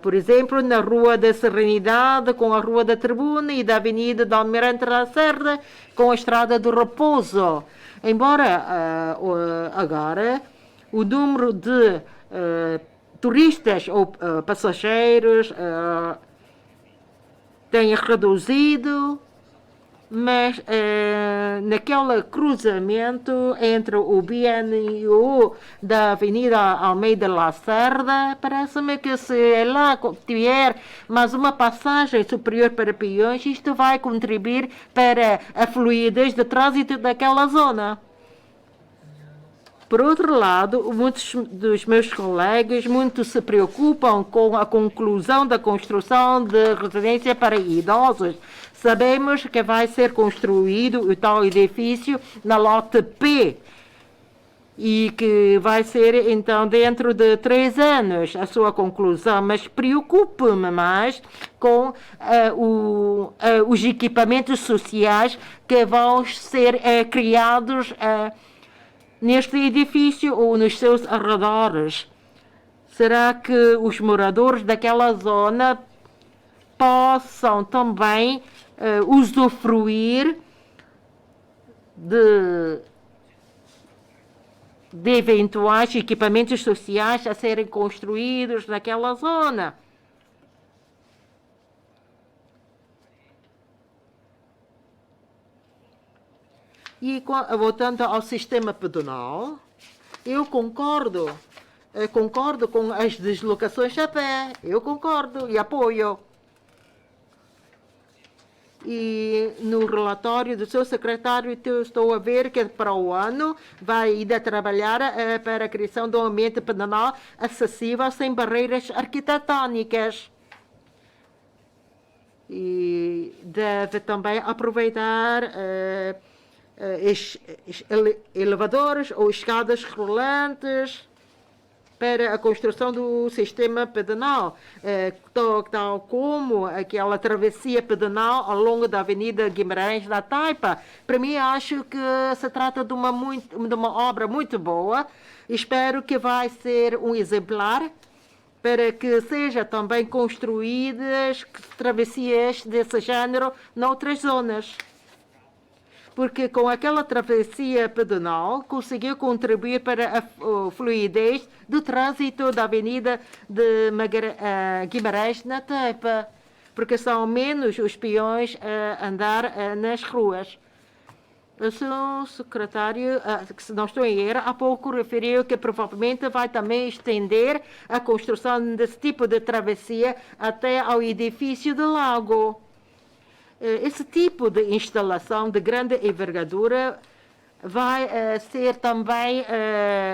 Por exemplo, na Rua da Serenidade com a Rua da Tribuna e da Avenida do Almirante Lacerda com a Estrada do Repouso. Embora agora o número de turistas ou passageiros tenha reduzido, mas naquele cruzamento entre o BNU da Avenida Almeida Lacerda, parece-me que se lá tiver mais uma passagem superior para peões, isto vai contribuir para a fluidez de trânsito daquela zona. Por outro lado, muitos dos meus colegas muito se preocupam com a conclusão da construção de residência para idosos. Sabemos que vai ser construído o tal edifício na lote P e que vai ser, então, dentro de 3 anos a sua conclusão, mas preocupo-me mais com os equipamentos sociais que vão ser criados neste edifício ou nos seus arredores. Será que os moradores daquela zona possam também usufruir de eventuais equipamentos sociais a serem construídos naquela zona? E voltando ao sistema pedonal, eu concordo com as deslocações a pé, eu concordo e apoio. E no relatório do seu secretário, eu estou a ver que para o ano vai ainda trabalhar para a criação de um ambiente pedonal acessível sem barreiras arquitetônicas. E deve também aproveitar elevadores ou escadas rolantes para a construção do sistema pedonal, tal como aquela travessia pedonal ao longo da Avenida Guimarães da Taipa. Para mim, acho que se trata de uma obra muito boa. Espero que vai ser um exemplar para que seja também construídas travessias desse género noutras zonas. Porque com aquela travessia pedonal conseguiu contribuir para a fluidez do trânsito da Avenida de Guimarães na Taipa, porque são menos os peões a andar nas ruas. O seu secretário, se não estou em erro, há pouco referiu que provavelmente vai também estender a construção desse tipo de travessia até ao edifício do lago. Esse tipo de instalação de grande envergadura vai ser também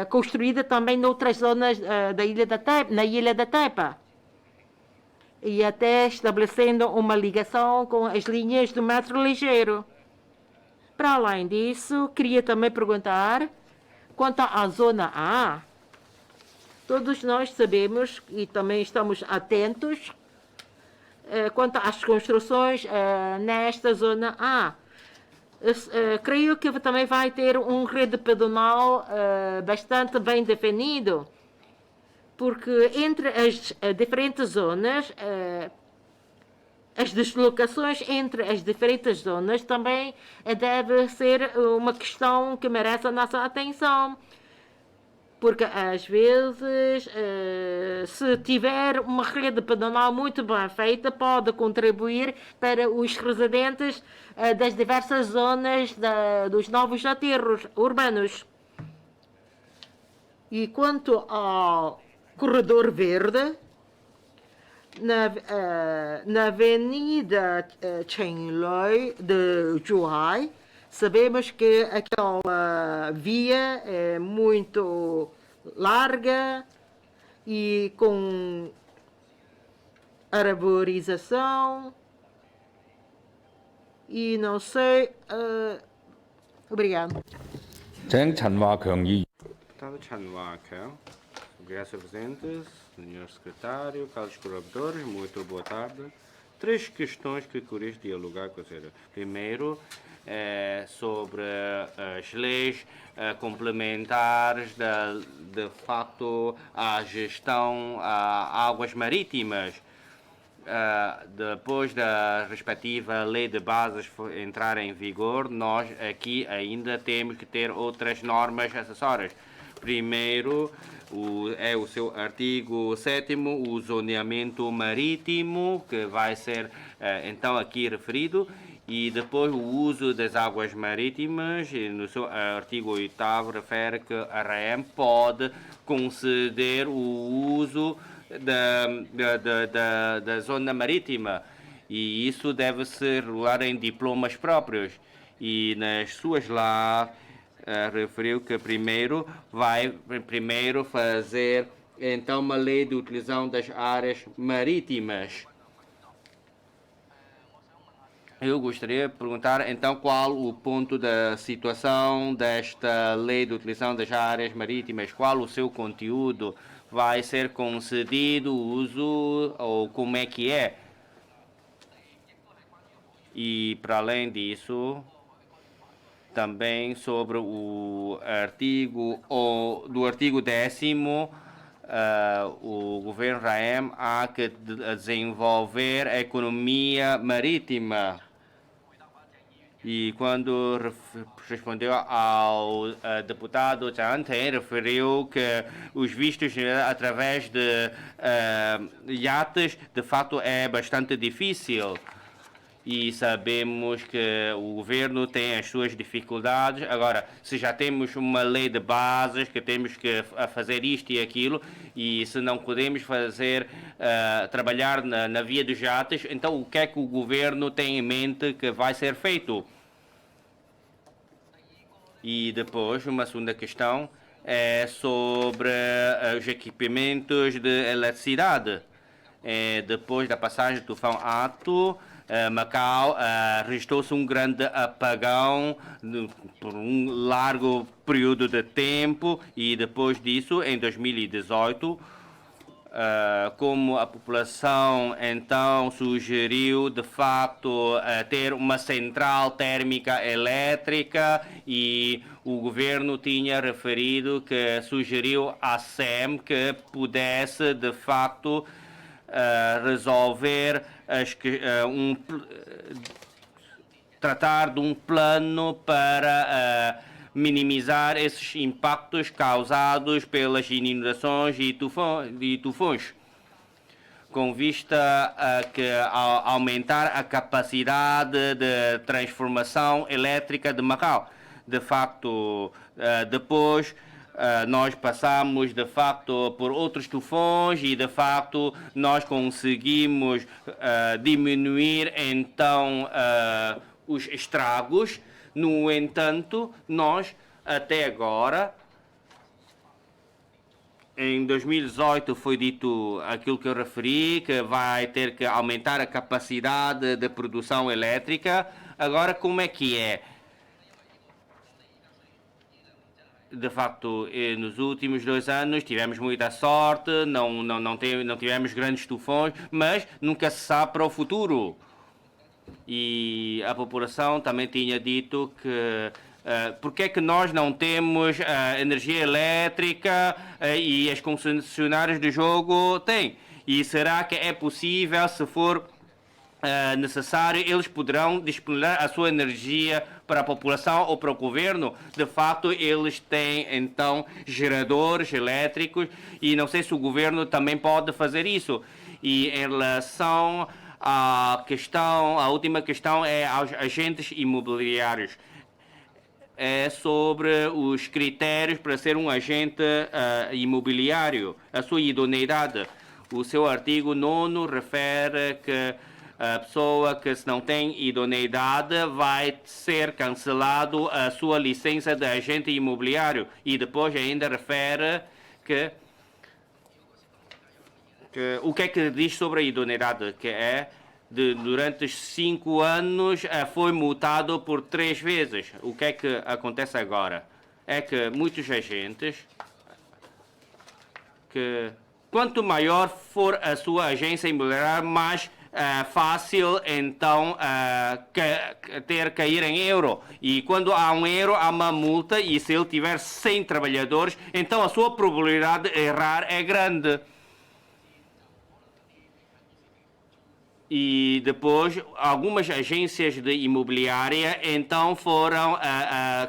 construída também noutras zonas da ilha da Taipa, na ilha da Taipa. E até estabelecendo uma ligação com as linhas do metro ligeiro. Para além disso, queria também perguntar, quanto à zona A, todos nós sabemos e também estamos atentos quanto às construções nesta zona A. Creio que também vai ter um rede pedonal bastante bem definido, porque entre as diferentes zonas, as deslocações entre as diferentes zonas também deve ser uma questão que merece a nossa atenção. Porque às vezes, se tiver uma rede pedonal muito bem feita, pode contribuir para os residentes das diversas zonas dos novos aterros urbanos. E quanto ao corredor verde, na Avenida Chengloi de Zhuhai, sabemos que aquela via é muito larga e com arborização e não sei. Obrigado. 請陳華強議員。 Deputado Chanwaka. Obrigado, Sr. Presidente, Sr. Secretário, caros colaboradores, muito boa tarde. Três questões que queria dialogar com vocês. Primeiro, sobre as leis complementares de facto à gestão a águas marítimas. Depois da respectiva lei de bases entrar em vigor, nós aqui ainda temos que ter outras normas acessórias. Primeiro, o seu artigo 7º, o zoneamento marítimo, que vai ser então aqui referido, e depois o uso das águas marítimas, no seu artigo 8º refere que a REM pode conceder o uso da zona marítima, e isso deve se regular em diplomas próprios. E nas suas lá referiu que primeiro vai fazer então uma lei de utilização das áreas marítimas. Eu gostaria de perguntar então qual o ponto da situação desta lei de utilização das áreas marítimas, qual o seu conteúdo, vai ser concedido o uso ou como é que é? E para além disso, também sobre o artigo 10º, o governo RAEM há que desenvolver a economia marítima. E quando respondeu ao deputado Chan Ten, referiu que os vistos através de iates, de fato, é bastante difícil. E sabemos que o governo tem as suas dificuldades. Agora, se já temos uma lei de bases, que temos que fazer isto e aquilo, e se não podemos trabalhar na via dos jatos, então o que é que o governo tem em mente que vai ser feito? E depois, uma segunda questão é sobre os equipamentos de eletricidade. Depois da passagem do tufão Ato, Macau registrou-se um grande apagão por um largo período de tempo, e depois disso, em 2018, como a população então sugeriu de facto ter uma central térmica elétrica, e o governo tinha referido que sugeriu à SEM que pudesse de facto resolver tratar de um plano para minimizar esses impactos causados pelas inundações e tufões. com vista a aumentar a capacidade de transformação elétrica de Macau. De facto, depois nós passamos de facto por outros tufões e de facto nós conseguimos diminuir então os estragos. No entanto, nós até agora, em 2018 foi dito aquilo que eu referi, que vai ter que aumentar a capacidade de produção elétrica. Agora, como é que é? De facto, nos últimos 2 anos tivemos muita sorte, não tivemos grandes tufões, mas nunca se sabe para o futuro. E a população também tinha dito que porque é que nós não temos energia elétrica e as concessionárias de jogo têm? E será que é possível, se for necessário, eles poderão disponibilizar a sua energia para a população ou para o governo? De facto, eles têm então geradores elétricos e não sei se o governo também pode fazer isso. E em relação à questão, a última questão é aos agentes imobiliários. É sobre os critérios para ser um agente imobiliário, a sua idoneidade. O seu artigo 9º refere que a pessoa que se não tem idoneidade vai ser cancelado a sua licença de agente imobiliário. E depois ainda refere que o que é que diz sobre a idoneidade, que é durante os 5 anos foi multado por 3 vezes. O que é que acontece agora? É que muitos agentes, que quanto maior for a sua agência imobiliária, mais fácil então cair em euro. E quando há um euro, há uma multa, e se ele tiver 100 trabalhadores, então a sua probabilidade de errar é grande. E depois, algumas agências de imobiliária então foram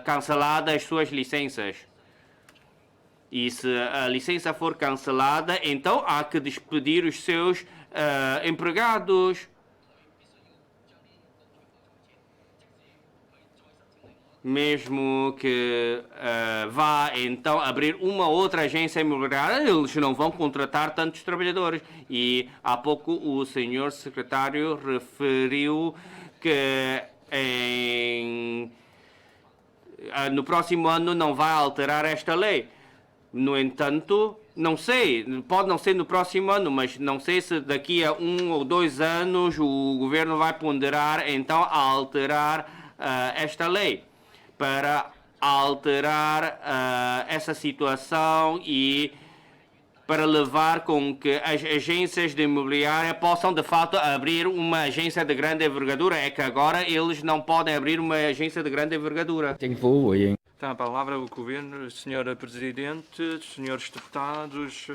canceladas as suas licenças. E se a licença for cancelada, então há que despedir os seus empregados. Mesmo que vá então abrir uma outra agência imobiliária, eles não vão contratar tantos trabalhadores. E há pouco o senhor secretário referiu que no próximo ano não vai alterar esta lei. No entanto, não sei, pode não ser no próximo ano, mas não sei se daqui a 1 ou 2 anos o governo vai ponderar então a alterar esta lei, para alterar essa situação e para levar com que as agências de imobiliária possam de fato abrir uma agência de grande envergadura. É que agora eles não podem abrir uma agência de grande envergadura. Tem a palavra o governo, senhora Presidente, senhores deputados.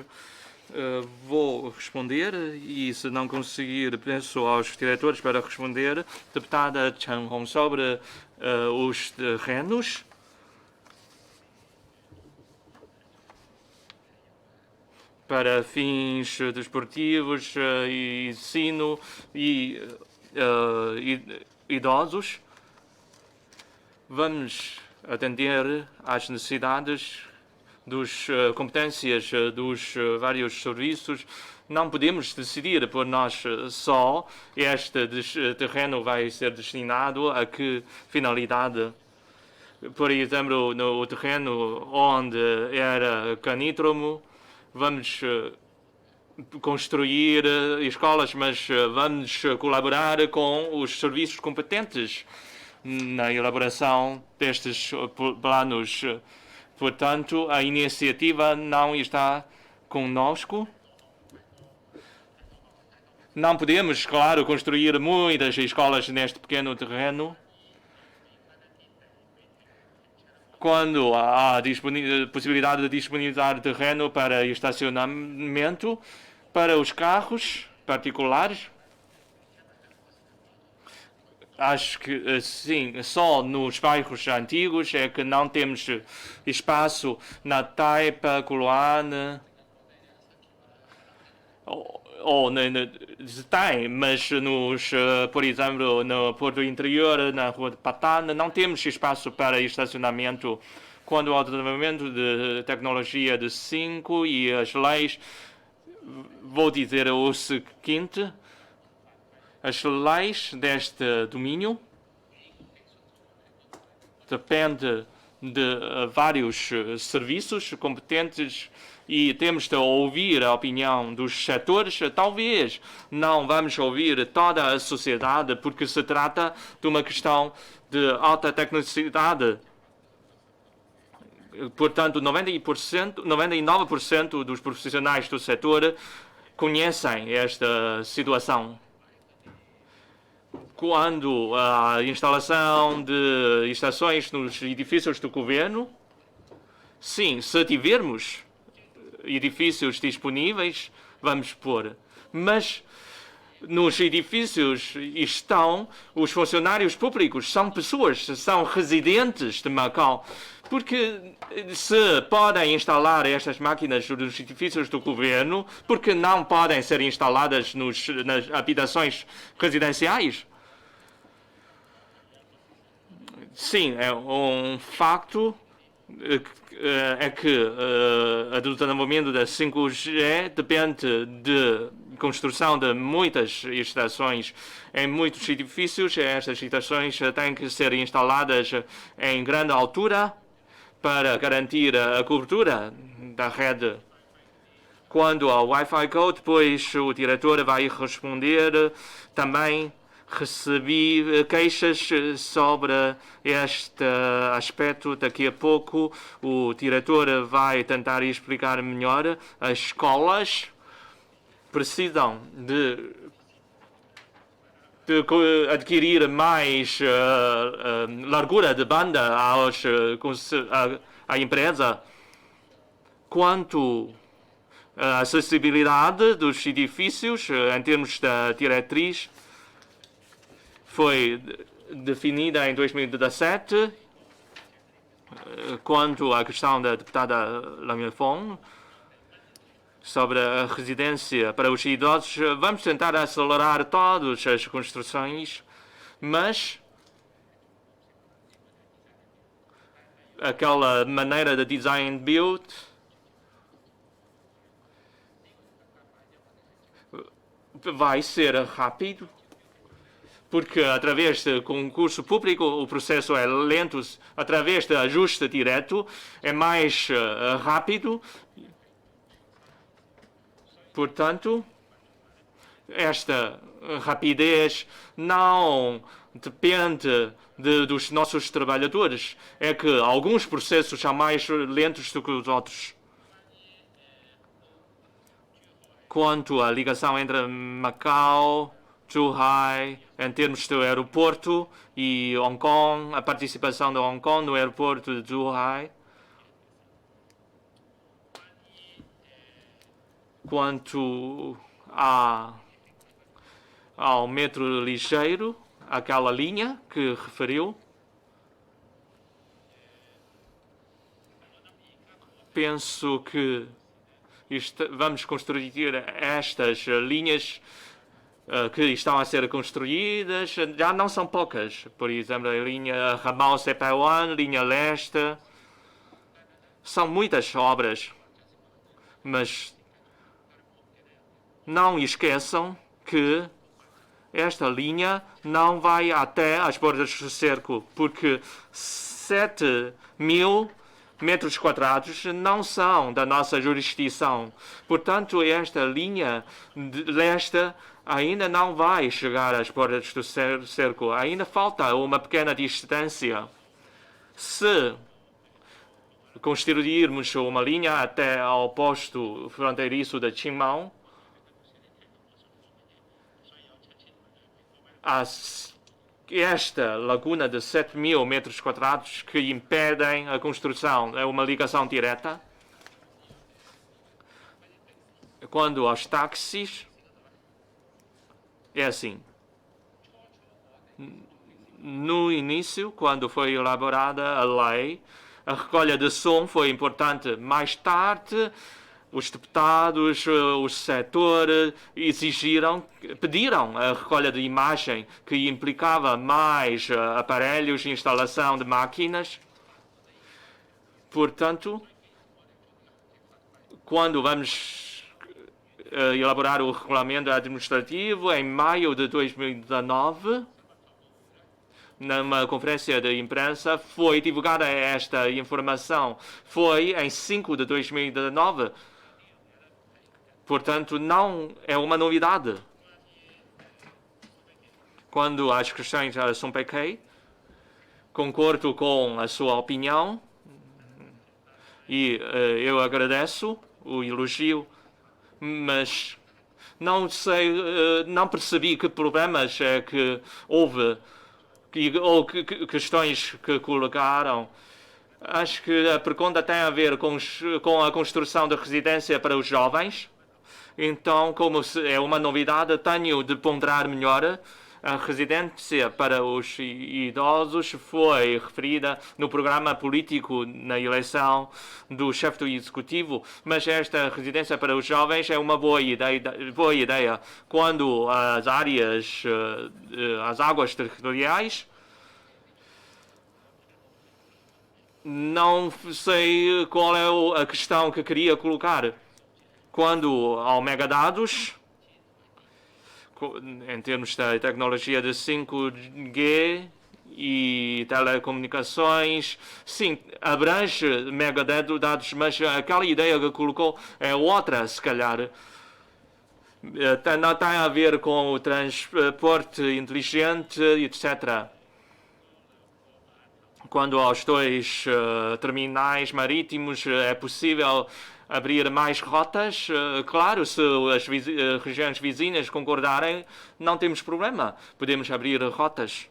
Vou responder e, se não conseguir, peço aos diretores para responder. Deputada Chen Hong, sobre os terrenos. Para fins desportivos, ensino e idosos, vamos atender às necessidades das competências dos vários serviços. Não podemos decidir por nós só este terreno vai ser destinado a que finalidade. Por exemplo, no terreno onde era canídromo, vamos construir escolas, mas vamos colaborar com os serviços competentes na elaboração destes planos. Portanto, a iniciativa não está conosco. Não podemos, claro, construir muitas escolas neste pequeno terreno. Quando há possibilidade de disponibilizar terreno para estacionamento para os carros particulares, acho que sim, só nos bairros antigos é que não temos espaço na Taipa, Coloane. ou tem, mas por exemplo, no Porto Interior, na Rua de Patana, não temos espaço para estacionamento. Quando ao desenvolvimento de tecnologia de 5 e as leis, vou dizer o seguinte, as leis deste domínio dependem de vários serviços competentes e temos de ouvir a opinião dos setores. Talvez não vamos ouvir toda a sociedade, porque se trata de uma questão de alta tecnicidade. Portanto, 99% dos profissionais do setor conhecem esta situação. Quando a instalação de estações nos edifícios do governo, sim, se tivermos edifícios disponíveis, vamos pôr. Mas nos edifícios estão os funcionários públicos, são pessoas, são residentes de Macau. Porque se podem instalar estas máquinas nos edifícios do governo, porque não podem ser instaladas nas habitações residenciais? Sim, é um facto é que o desenvolvimento da 5G depende de construção de muitas estações em muitos edifícios. Estas estações têm que ser instaladas em grande altura para garantir a cobertura da rede. Quando a Wi-Fi Code, depois o diretor vai responder. Também recebi queixas sobre este aspecto. Daqui a pouco o diretor vai tentar explicar melhor. As escolas precisam de adquirir mais largura de banda à empresa. Quanto à acessibilidade dos edifícios, em termos da diretriz, foi definida em 2017. Quanto à questão da deputada Lamilfon sobre a residência para os idosos, vamos tentar acelerar todas as construções, mas aquela maneira de design build vai ser rápido, porque através de concurso público o processo é lento, através de ajuste direto é mais rápido. Portanto, esta rapidez não depende dos nossos trabalhadores. É que alguns processos são mais lentos do que os outros. Quanto à ligação entre Macau, Zhuhai, em termos do aeroporto, e Hong Kong, a participação de Hong Kong no aeroporto de Zhuhai. Quanto ao metro ligeiro, aquela linha que referiu, penso que vamos construir estas linhas que estão a ser construídas. Já não são poucas. Por exemplo, a linha Ramal-Sepaiwan, linha leste. São muitas obras, mas não esqueçam que esta linha não vai até as bordas do cerco, porque 7.000 metros quadrados não são da nossa jurisdição. Portanto, esta linha leste ainda não vai chegar às bordas do cerco. Ainda falta uma pequena distância. Se construirmos uma linha até ao posto fronteiriço de Qingmao, esta laguna de 7.000 metros quadrados que impedem a construção é uma ligação direta. Quando aos táxis, é assim. No início, quando foi elaborada a lei, a recolha de som foi importante. Mais tarde, os deputados, o setor pediram a recolha de imagem que implicava mais aparelhos e instalação de máquinas. Portanto, quando vamos elaborar o regulamento administrativo, em maio de 2019, numa conferência de imprensa, foi divulgada esta informação. Foi em 5 de 2019. Portanto, não é uma novidade. Quando as questões são PK, concordo com a sua opinião e eu agradeço o elogio, mas não sei, não percebi que problemas é que houve ou que questões que colocaram. Acho que a pergunta tem a ver com a construção de residência para os jovens. Então, como é uma novidade, tenho de ponderar melhor. A residência para os idosos foi referida no programa político na eleição do chefe do executivo, mas esta residência para os jovens é uma boa ideia. Quando as áreas, as águas territoriais, não sei qual é a questão que queria colocar. Quando ao megadados, em termos da tecnologia de 5G e telecomunicações, sim, abrange megadados, mas aquela ideia que colocou é outra, se calhar. Não tem a ver com o transporte inteligente, etc. Quando aos 2 terminais marítimos é possível abrir mais rotas, claro, se as regiões vizinhas concordarem, não temos problema. Podemos abrir rotas.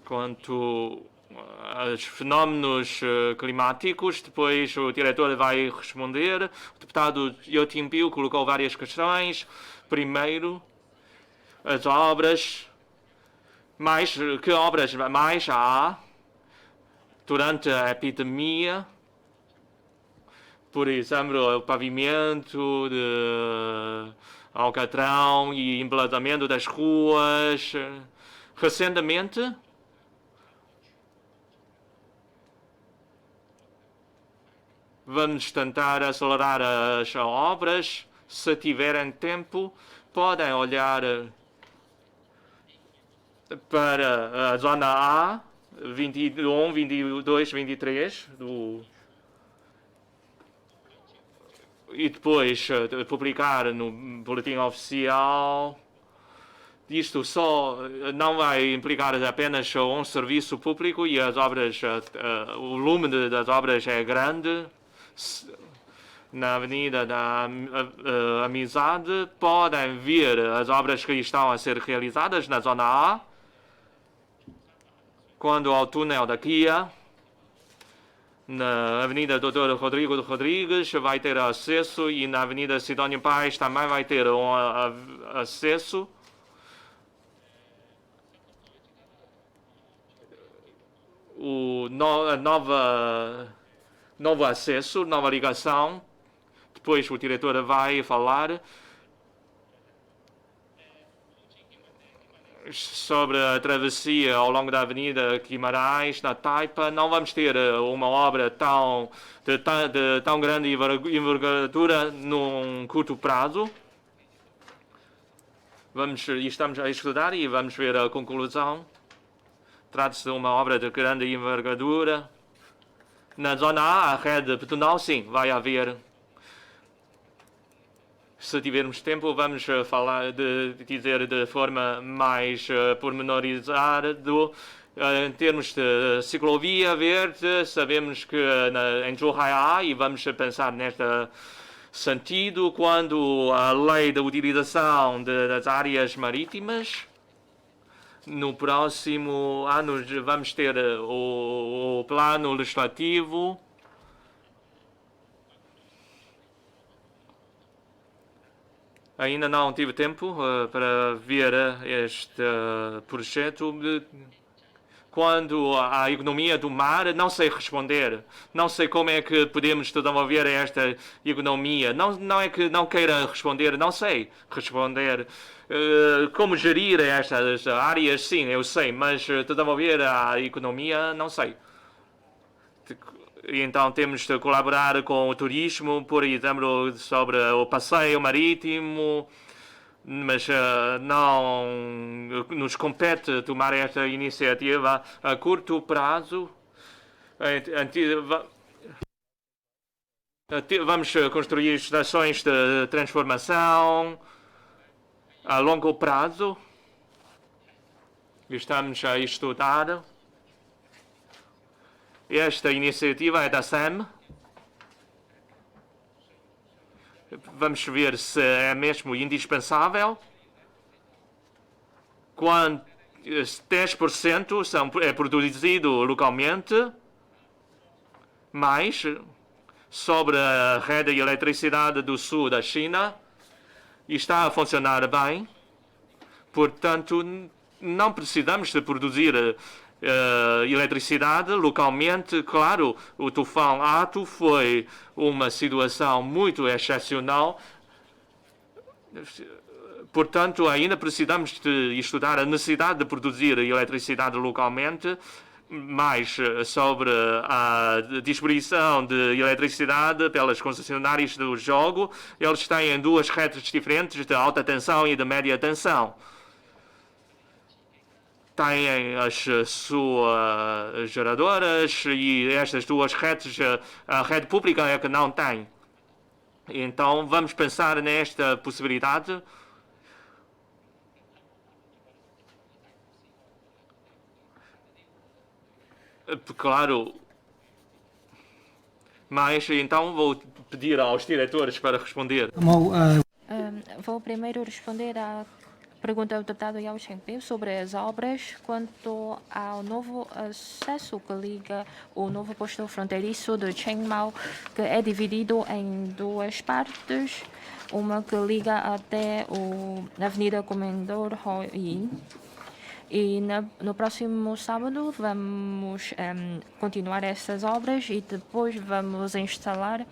Quanto aos fenómenos climáticos, depois o diretor vai responder. O deputado Yotin Piu colocou várias questões. Primeiro, as obras. Que obras mais há durante a epidemia? Por exemplo, o pavimento de alcatrão e embelezamento das ruas. Recentemente, vamos tentar acelerar as obras. Se tiverem tempo, podem olhar para a zona A, 21, 22, 23, e depois publicar no boletim oficial. Isto só não vai implicar apenas um serviço público e as obras, o volume das obras é grande. Na Avenida da Amizade podem ver as obras que estão a ser realizadas na zona A. Quando ao túnel da Kia, na Avenida Dr. Rodrigo de Rodrigues, vai ter acesso e na Avenida Sidónio Pais também vai ter acesso. Novo acesso, nova ligação. Depois o diretor vai falar sobre a travessia ao longo da Avenida Guimarães, na Taipa. Não vamos ter uma obra de tão grande envergadura num curto prazo. Estamos a estudar e vamos ver a conclusão. Trata-se de uma obra de grande envergadura. Na zona A, a rede pedonal, sim, vai haver. Se tivermos tempo, vamos dizer de forma mais pormenorizada. Em termos de ciclovia verde, sabemos que em Zhuhai há, e vamos pensar neste sentido, quando a lei da utilização das áreas marítimas. No próximo ano vamos ter o plano legislativo. Ainda não tive tempo para ver este projeto. quando à economia do mar, não sei responder. Não sei como é que podemos desenvolver esta economia. Não é que não queira responder, não sei responder. Como gerir estas áreas, sim, eu sei, mas desenvolver a economia, não sei. Então temos de colaborar com o turismo, por exemplo, sobre o passeio marítimo, mas não nos compete tomar esta iniciativa a curto prazo. Vamos construir estações de transformação a longo prazo. Estamos a estudar. Esta iniciativa é da SEM. Vamos ver se é mesmo indispensável. Quando 10% é produzido localmente, mas sobre a rede de eletricidade do sul da China está a funcionar bem. Portanto, não precisamos de produzir eletricidade localmente. Claro, o tufão Ato foi uma situação muito excepcional. Portanto, ainda precisamos de estudar a necessidade de produzir eletricidade localmente, mais sobre a distribuição de eletricidade pelas concessionárias do jogo. Eles têm duas redes diferentes de alta tensão e de média tensão. Têm as suas geradoras e estas duas redes, a rede pública é que não tem. Então, vamos pensar nesta possibilidade. Claro, mas então vou pedir aos diretores para responder. Vou primeiro responder à pergunta do deputado Yao Chengpei sobre as obras quanto ao novo acesso que liga o novo posto fronteiriço de Chengmao, que é dividido em duas partes, uma que liga até a Avenida Comendador Ho Yin. E no próximo sábado vamos continuar essas obras e depois vamos instalar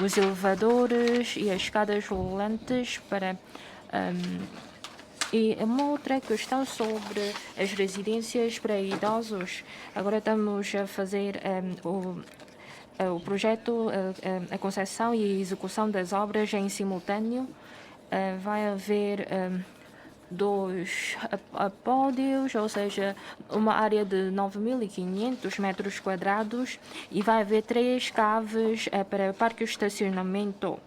os elevadores e as escadas rolantes para... E uma outra questão sobre as residências para idosos. Agora estamos a fazer o projeto, a concessão e a execução das obras em simultâneo. Vai haver... dois pódios, ou seja, uma área de 9.500 metros quadrados e vai haver 3 caves para parque de estacionamento.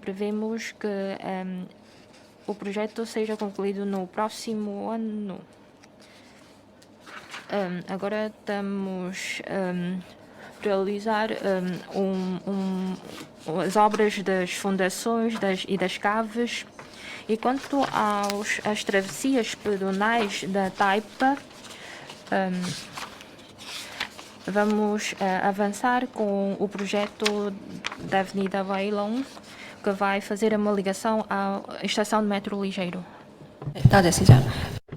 Prevemos que o projeto seja concluído no próximo ano. Agora estamos a realizar as obras das fundações e das caves. E quanto às travessias pedonais da Taipa, vamos avançar com o projeto da Avenida Weilong, que vai fazer uma ligação à estação de metro ligeiro.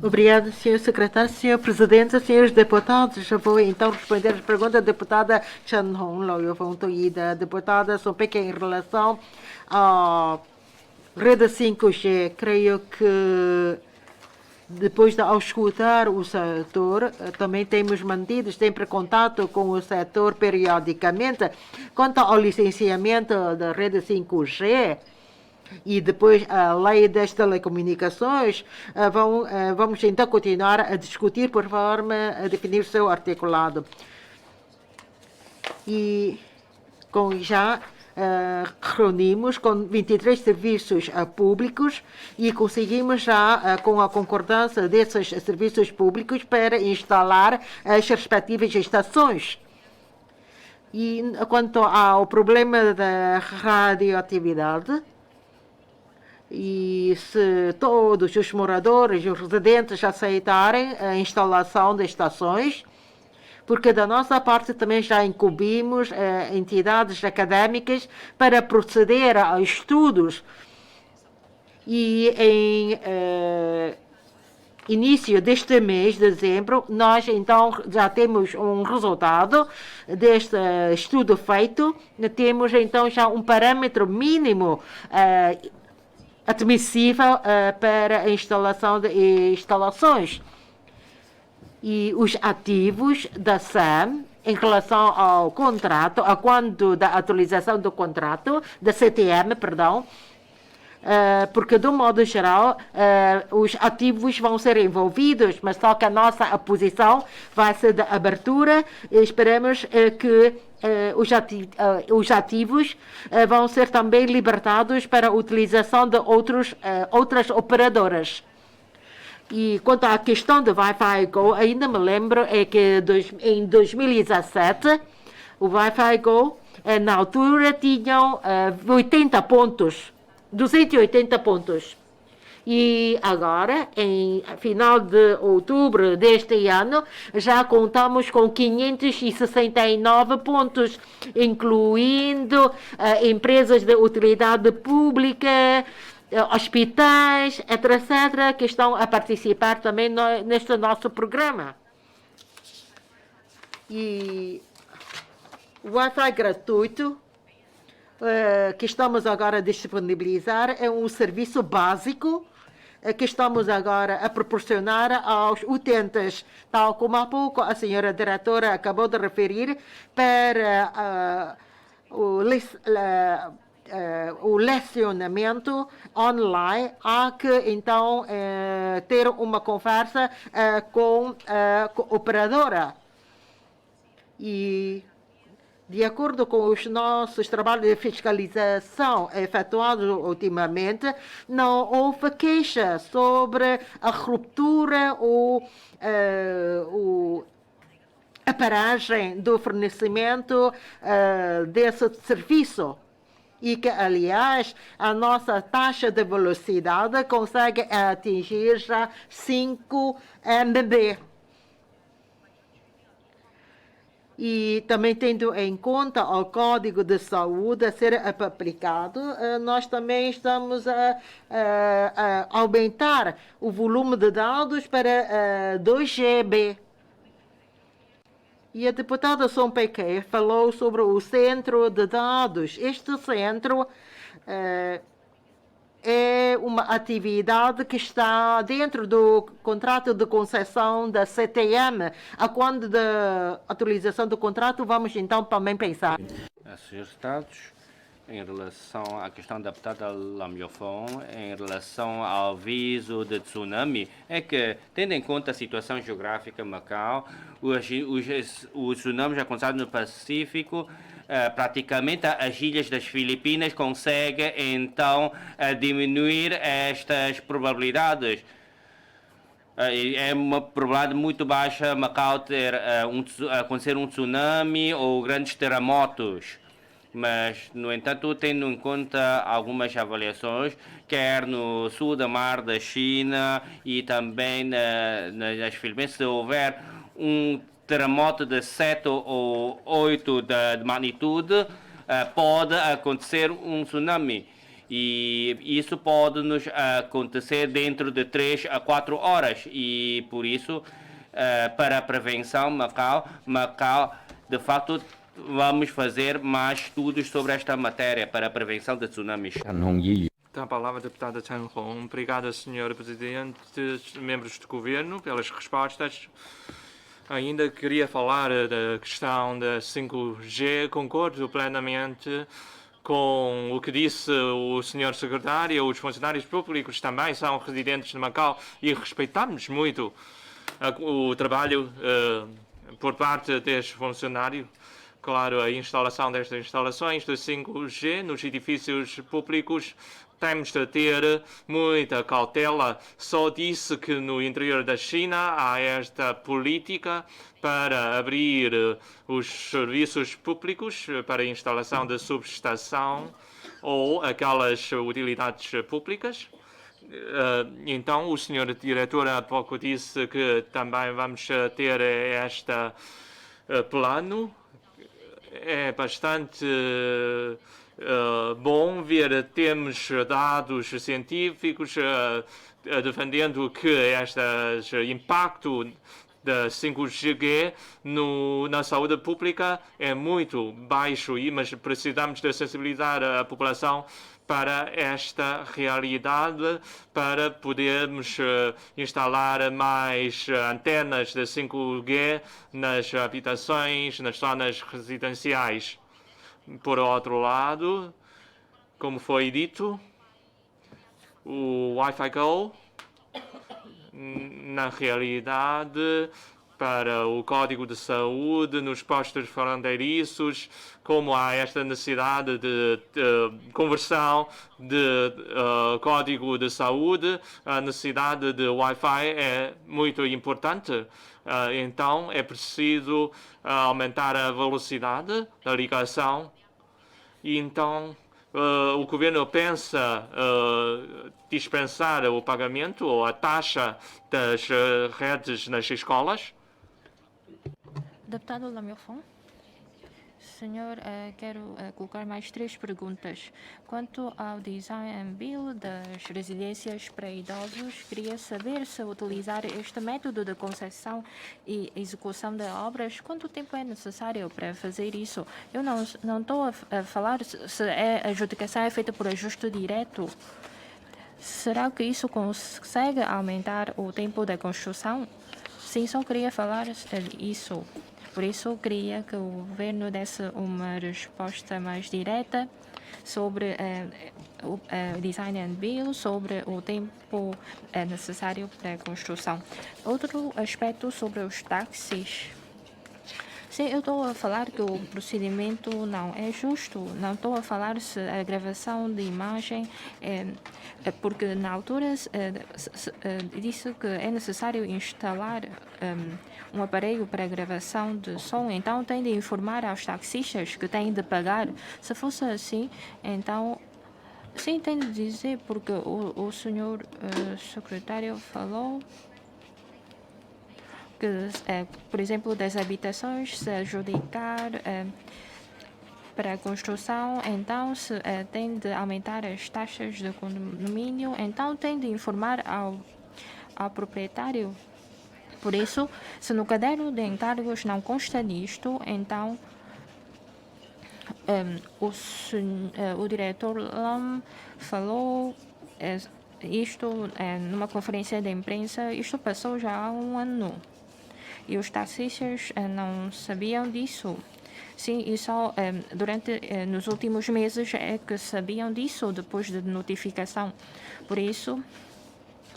Obrigado, Sr. Secretário, Sr. Presidente, Srs. Deputados. Eu vou então responder as perguntas da deputada Chan Hong-Lo e da deputada Song Pei em relação à Rede 5G. Creio que depois de escutar o setor, também temos mantido sempre contato com o setor periodicamente. Quanto ao licenciamento da Rede 5G, e depois a lei das telecomunicações, vamos então continuar a discutir por forma a definir seu articulado. E reunimos com 23 serviços públicos e conseguimos já, com a concordância desses serviços públicos, para instalar as respectivas estações. E quanto ao problema da radioatividade, e se todos os moradores e os residentes aceitarem a instalação de estações, porque da nossa parte também já incumbimos entidades académicas para proceder a estudos e em início deste mês, de dezembro, nós então já temos um resultado deste estudo feito. Temos então já um parâmetro mínimo admissível para a instalação de instalações. E os ativos da SAM, em relação ao contrato, a quando da atualização do contrato, da CTM, perdão, porque, de um modo geral, os ativos vão ser envolvidos, mas só que a nossa posição vai ser de abertura. Esperamos que os ativos vão ser também libertados para a utilização de outras operadoras. E quanto à questão do Wi-Fi Go, ainda me lembro que em 2017, o Wi-Fi Go, na altura, tinham 80 pontos. 280 pontos. E agora, em final de outubro deste ano, já contamos com 569 pontos, incluindo empresas de utilidade pública, hospitais, etc., que estão a participar também neste nosso programa. E o Wi-Fi gratuito que estamos agora a disponibilizar é um serviço básico que estamos agora a proporcionar aos utentes, tal como há pouco a senhora diretora acabou de referir, para o lecionamento online. Há que então ter uma conversa com a operadora. E de acordo com os nossos trabalhos de fiscalização efetuados ultimamente, não houve queixa sobre a ruptura ou a paragem do fornecimento desse serviço. E que, aliás, a nossa taxa de velocidade consegue atingir já 5 Mbps. E também tendo em conta o Código de Saúde a ser aplicado, nós também estamos a aumentar o volume de dados para 2 GB. E a deputada Som Pequet falou sobre o centro de dados. Este centro é uma atividade que está dentro do contrato de concessão da CTM. A quando da atualização do contrato, vamos então também pensar. Senhores Deputados, em relação à questão da deputada Lambiofon, em relação ao aviso de tsunami, é que, tendo em conta a situação geográfica de Macau, os tsunamis acontecidos no Pacífico, praticamente as ilhas das Filipinas conseguem então diminuir estas probabilidades. É uma probabilidade muito baixa Macau ter acontecer um tsunami ou grandes terremotos. Mas, no entanto, tendo em conta algumas avaliações, quer no sul do mar da China e também nas Filipinas, se houver um terremoto de 7 ou 8 de magnitude, pode acontecer um tsunami. E isso pode nos acontecer dentro de 3 a 4 horas. E, por isso, para a prevenção, Macau, de facto, vamos fazer mais estudos sobre esta matéria para a prevenção de tsunamis. Então, a palavra, deputada Chan Hong. Obrigado, Sr. Presidente, membros do Governo, pelas respostas. Ainda queria falar da questão da 5G. Concordo plenamente com o que disse o Sr. Secretário. Os funcionários públicos também são residentes de Macau e respeitamos muito o trabalho por parte deste funcionário. Claro, a instalação destas instalações de 5G nos edifícios públicos temos de ter muita cautela. Só disse que no interior da China há esta política para abrir os serviços públicos para a instalação de subestação ou aquelas utilidades públicas. Então, o Sr. Diretor há pouco disse que também vamos ter este plano. É bastante bom ver temos dados científicos defendendo que este impacto da 5G na saúde pública é muito baixo, mas precisamos de sensibilizar a população para esta realidade, para podermos instalar mais antenas de 5G nas habitações, nas zonas residenciais. Por outro lado, como foi dito, o Wi-Fi Go, na realidade, para o Código de Saúde nos postos fronteiriços, como há esta necessidade de conversão de Código de Saúde, a necessidade de Wi-Fi é muito importante. Então, é preciso aumentar a velocidade da ligação. E então, o governo pensa dispensar o pagamento ou a taxa das redes nas escolas? Deputado Lamilfon. Senhor, quero colocar mais 3 perguntas. Quanto ao design and build das residências para idosos, queria saber se utilizar este método de concessão e execução de obras, quanto tempo é necessário para fazer isso? Eu não estou a falar se a adjudicação é feita por ajuste direto. Será que isso consegue aumentar o tempo da construção? Sim, só queria falar isso. Por isso, queria que o governo desse uma resposta mais direta sobre o design and build, sobre o tempo necessário para a construção. Outro aspecto sobre os táxis. Sim, eu estou a falar que o procedimento não é justo. Não estou a falar se a gravação de imagem porque na altura disse que é necessário instalar um aparelho para gravação de som, então tem de informar aos taxistas que têm de pagar. Se fosse assim, então sim, tem de dizer, porque o senhor secretário falou que, por exemplo, das habitações, se adjudicar para a construção, então se tem de aumentar as taxas de condomínio, então tem de informar ao proprietário. Por isso, se no caderno de encargos não consta disto, então o diretor Lam falou isto numa conferência de imprensa. Isto passou já há um ano. E os taxistas não sabiam disso. Sim, e só nos últimos meses é que sabiam disso, depois de notificação. Por isso,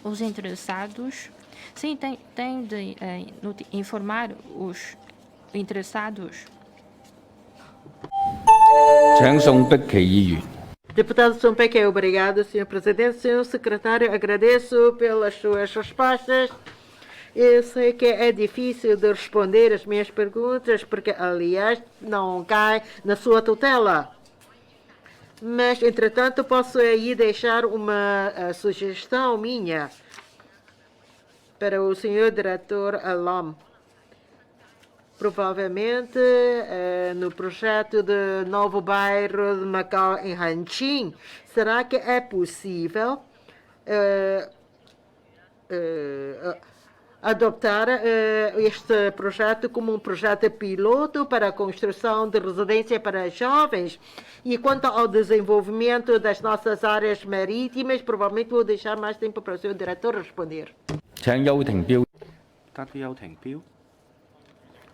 os interessados, sim, têm de informar os interessados. 請宋碧琪議員。 Deputado Sompeque, obrigado, Sr. Presidente. Sr. Secretário, agradeço pelas suas respostas. Eu sei que é difícil de responder as minhas perguntas, porque, aliás, não cai na sua tutela. Mas, entretanto, posso aí deixar uma sugestão minha para o Sr. Diretor Alam. Provavelmente, no projeto de novo bairro de Macau, em Hanqing, será que é possível adoptar este projeto como um projeto piloto para a construção de residência para jovens? E quanto ao desenvolvimento das nossas áreas marítimas, provavelmente vou deixar mais tempo para o seu diretor responder. 請邱庭標。 Deputado Yao Tengpil.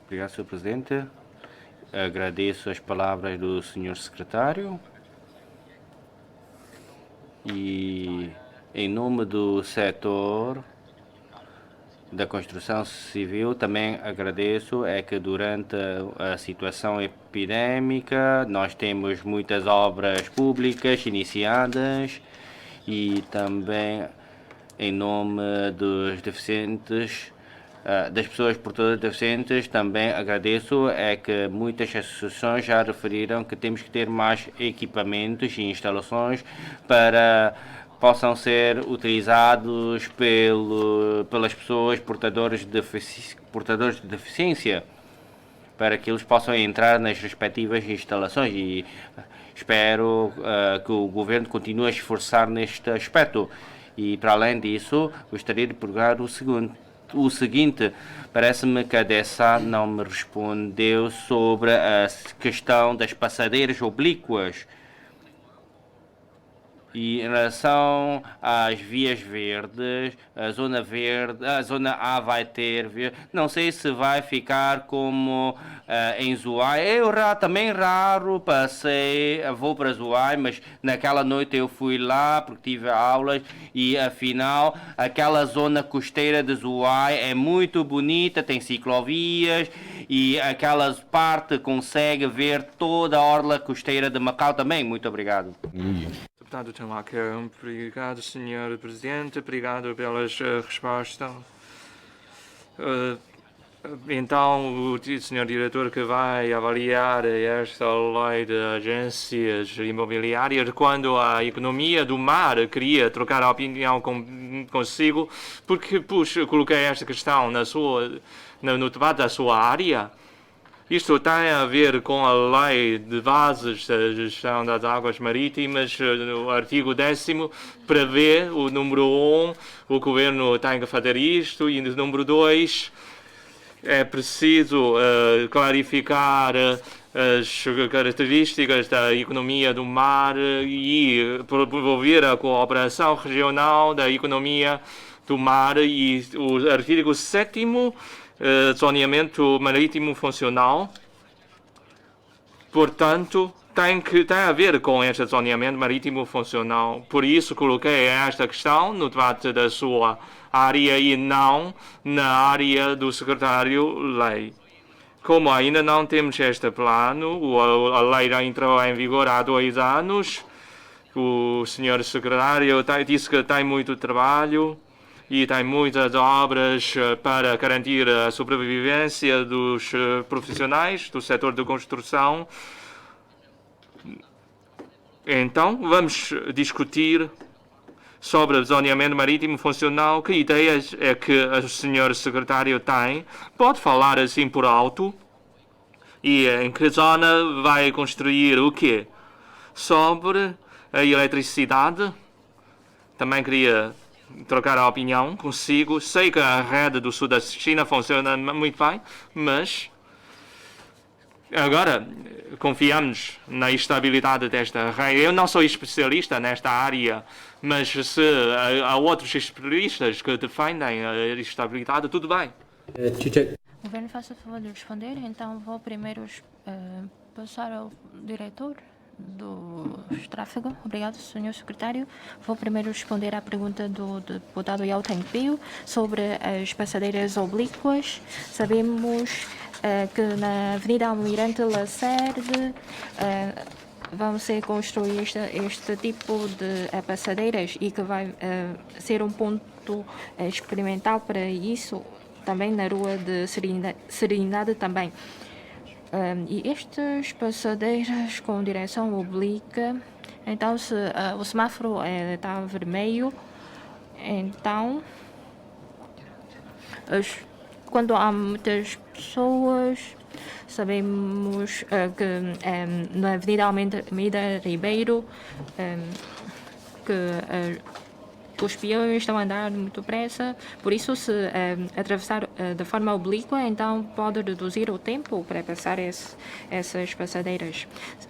Obrigado, Sr. Presidente. Agradeço as palavras do Sr. Secretário. E, em nome do setor da construção civil, também agradeço que durante a situação epidêmica nós temos muitas obras públicas iniciadas e também em nome dos deficientes, das pessoas portadoras deficientes, também agradeço que muitas associações já referiram que temos que ter mais equipamentos e instalações para possam ser utilizados pelas pessoas portadoras de deficiência, para que eles possam entrar nas respectivas instalações. Espero que o governo continue a esforçar neste aspecto. E, para além disso, gostaria de perguntar o seguinte, parece-me que a DESA não me respondeu sobre a questão das passadeiras oblíquas. E em relação às vias verdes, a zona A vai ter, não sei se vai ficar como em Zhuhai. Eu também raro vou para Zhuhai, mas naquela noite eu fui lá porque tive aulas e afinal aquela zona costeira de Zhuhai é muito bonita, tem ciclovias e aquela parte consegue ver toda a orla costeira de Macau também. Muito obrigado. Deputado Chen Huaquer, obrigado, Sr. Presidente, obrigado pelas respostas. Então, o Sr. Diretor que vai avaliar esta lei de agências imobiliárias, quando a economia do mar queria trocar a opinião consigo, porque coloquei esta questão no debate da sua área. Isto tem a ver com a lei de bases da gestão das águas marítimas. O artigo 10º prevê o número 1, o governo tem que fazer isto, e no número 2 é preciso clarificar as características da economia do mar e promover a cooperação regional da economia do mar. E o artigo 7º, zoneamento marítimo funcional, portanto, tem a ver com este zoneamento marítimo funcional. Por isso, coloquei esta questão no debate da sua área e não na área do secretário-lei. Como ainda não temos este plano, a lei já entrou em vigor há 2 anos, o senhor secretário disse que tem muito trabalho e tem muitas obras para garantir a sobrevivência dos profissionais do setor de construção. Então, vamos discutir sobre o zoneamento marítimo funcional. Que ideias é que o senhor secretário tem? Pode falar assim por alto? E em que zona vai construir o quê? Sobre a eletricidade? Também queria trocar a opinião consigo. Sei que a rede do sul da China funciona muito bem, mas agora confiamos na estabilidade desta rede. Eu não sou especialista nesta área, mas se há outros especialistas que defendem a estabilidade, tudo bem. O governo faça o favor de responder, então vou primeiro passar ao diretor do tráfego. Obrigado, Sr. Secretário. Vou primeiro responder à pergunta do deputado Yao Tengpio sobre as passadeiras oblíquas. Sabemos que na Avenida Almirante Lacerda vão ser construídas este tipo de passadeiras e que vai ser um ponto experimental para isso, também na Rua de Serenidade também. E estas passadeiras com direção oblíqua, então se o semáforo está vermelho, então quando há muitas pessoas, sabemos que na Avenida Almeida Ribeiro os peões estão a andar muito depressa, por isso se atravessar de forma oblíqua, então pode reduzir o tempo para passar essas passadeiras.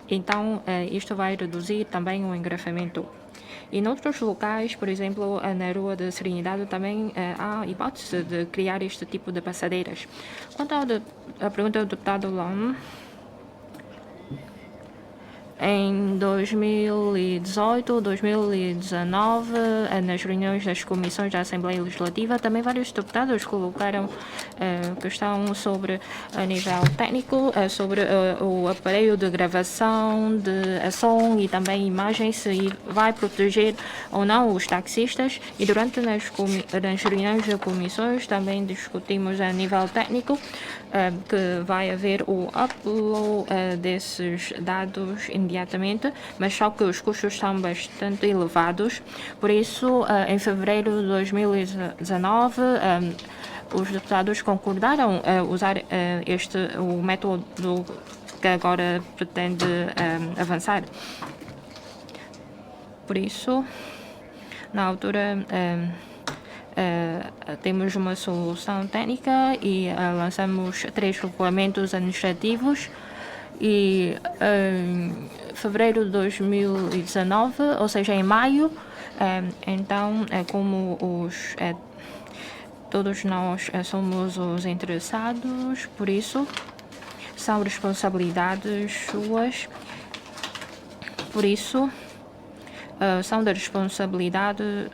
Então isto vai reduzir também o engarrafamento. E em outros locais, por exemplo, na Rua de Serenidade, também há hipótese de criar este tipo de passadeiras. Quanto à pergunta do deputado Long, em 2018, 2019, nas reuniões das comissões da Assembleia Legislativa, também vários deputados colocaram questão sobre a nível técnico, sobre o aparelho de gravação de som e também imagens, se vai proteger ou não os taxistas. E durante nas reuniões de comissões também discutimos a nível técnico que vai haver o upload desses dados imediatamente, mas só que os custos são bastante elevados. Por isso, em fevereiro de 2019, os deputados concordaram usar o método que agora pretende avançar. Por isso, na altura, temos uma solução técnica e lançamos 3 regulamentos administrativos e em fevereiro de 2019, ou seja, em maio, então, como todos nós somos os interessados, por isso, são responsabilidades suas, por isso, são da responsabilidade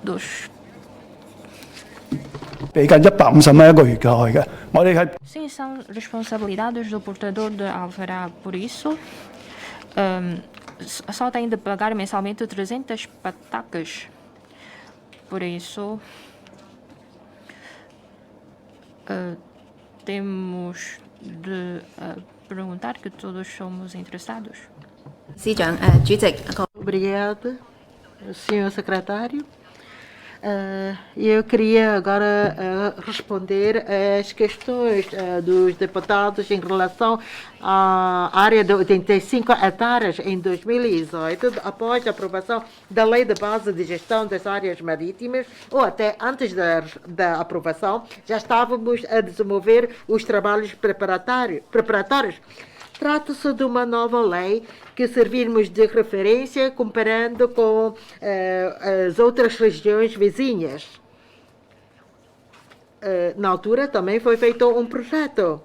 dos. 俾緊150蚊1個月嘅我嘅，我哋係 Sim, são responsabilidades do portador de alvará, por isso, só tem de pagar mensalmente 300 patacas. Por isso, temos de perguntar que todos somos interessados. 司長，主席， Obrigada, senhor secretário. Eu queria agora responder às questões dos deputados em relação à área de 85 hectares em 2018, após a aprovação da Lei de Base de Gestão das Áreas Marítimas, ou até antes da aprovação, já estávamos a desenvolver os trabalhos preparatórios. Trata-se de uma nova lei que servimos de referência comparando com as outras regiões vizinhas. Na altura também foi feito um projeto.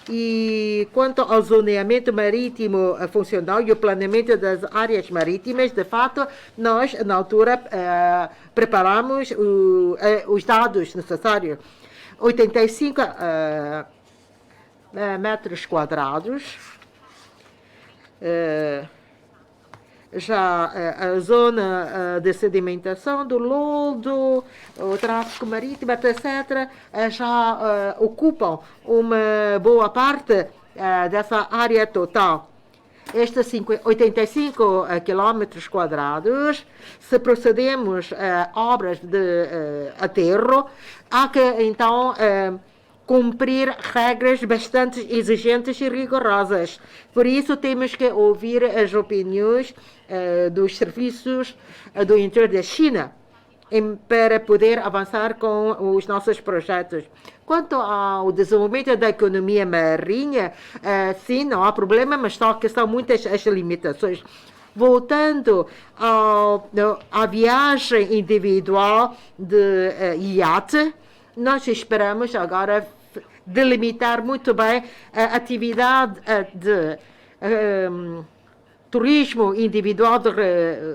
E quanto ao zoneamento marítimo funcional e o planeamento das áreas marítimas, de fato, nós, na altura, preparamos os dados necessários. 85 metros quadrados. Já a zona de sedimentação do lodo, o tráfego marítimo, etc., já ocupam uma boa parte dessa área total. Estes 85 quilômetros quadrados, se procedemos a obras de aterro, há que então cumprir regras bastante exigentes e rigorosas. Por isso, temos que ouvir as opiniões dos serviços do interior da China para poder avançar com os nossos projetos. Quanto ao desenvolvimento da economia marinha, sim, não há problema, mas só que são muitas as limitações. Voltando à viagem individual de iate, nós esperamos agora delimitar muito bem a atividade de turismo individual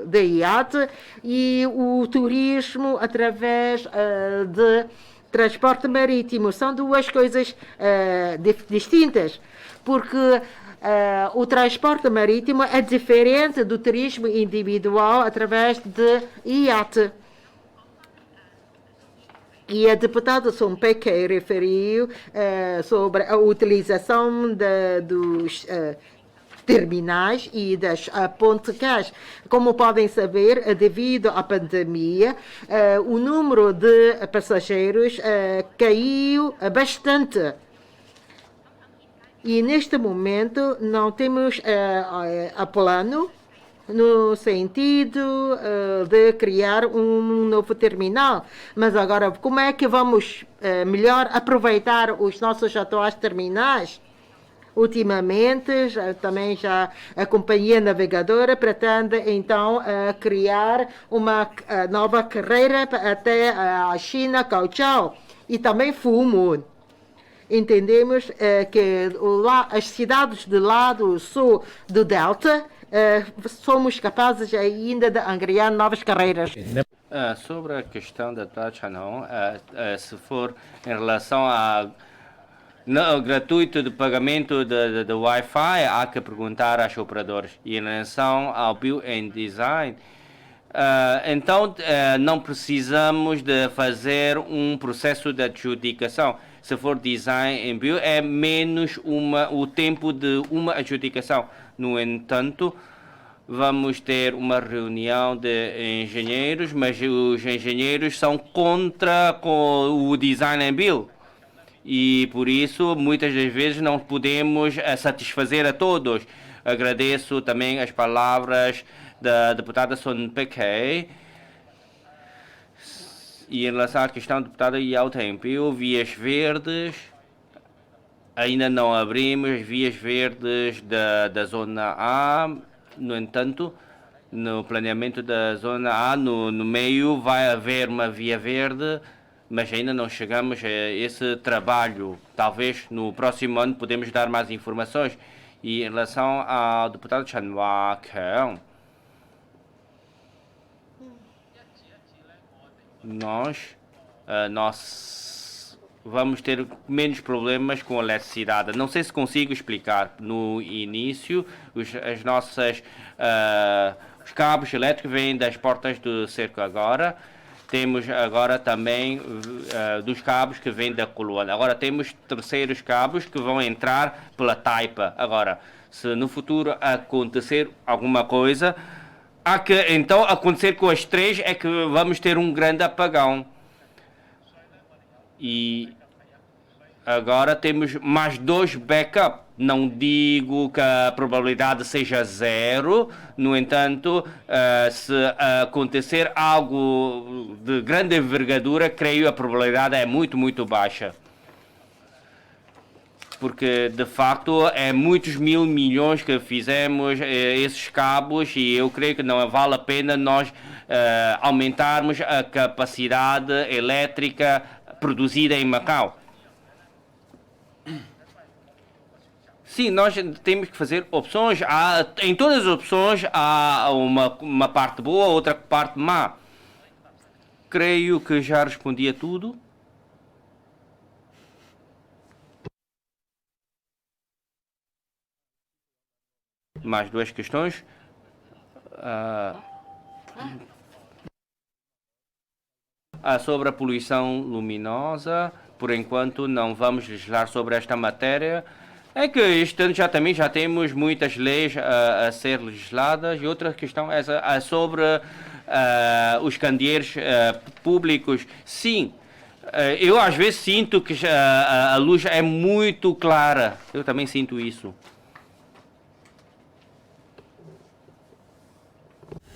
de iate e o turismo através de transporte marítimo. São duas coisas distintas, porque o transporte marítimo é diferente do turismo individual através de iate. E a deputada Sompeque referiu sobre a utilização dos terminais e das pontes. Como podem saber, devido à pandemia, o número de passageiros caiu bastante. E neste momento não temos a plano no sentido de criar um novo terminal. Mas agora, como é que vamos melhor aproveitar os nossos atuais terminais? Ultimamente, também já a companhia navegadora pretende então criar uma nova carreira até a China, Kaohsiung e também Fumo. Entendemos que as cidades do lado sul do Delta somos capazes ainda de angariar novas carreiras. Sobre a questão da taxa, não, se for em relação ao gratuito de pagamento de Wi-Fi, há que perguntar aos operadores. E em relação ao built-in design, então não precisamos de fazer um processo de adjudicação. Se for design em build, é menos o tempo de uma adjudicação. No entanto, vamos ter uma reunião de engenheiros, mas os engenheiros são contra o design em build. e por isso muitas das vezes não podemos satisfazer a todos. Agradeço também as palavras da deputada Son Pequei. E em relação à questão da deputada Yao Tempio, vias verdes, ainda não abrimos vias verdes da zona A. No entanto, no planeamento da zona A, no meio, vai haver uma via verde, mas ainda não chegamos a esse trabalho. Talvez no próximo ano podemos dar mais informações. E em relação ao deputado Chan Wah Keung, nós vamos ter menos problemas com a eletricidade. Não sei se consigo explicar. No início, os cabos elétricos vêm das portas do cerco agora. Temos agora também dos cabos que vêm da coluna. Agora temos terceiros cabos que vão entrar pela taipa. Agora, se no futuro acontecer alguma coisa, há que então acontecer com as três, é que vamos ter um grande apagão. E agora temos mais 2 backup. Não digo que a probabilidade seja 0, no entanto, se acontecer algo de grande envergadura, creio a probabilidade é muito, muito baixa. Porque, de facto, é muitos mil milhões que fizemos esses cabos e eu creio que não vale a pena nós aumentarmos a capacidade elétrica produzida em Macau. Sim, nós temos que fazer opções. Em todas as opções há uma parte boa, outra parte má. Creio que já respondi a tudo. Mais 2 questões. Sobre a poluição luminosa, por enquanto não vamos legislar sobre esta matéria. É que este ano já temos muitas leis a ser legisladas. E outra questão é sobre os candeeiros públicos. Sim, eu às vezes sinto que a luz é muito clara. Eu também sinto isso.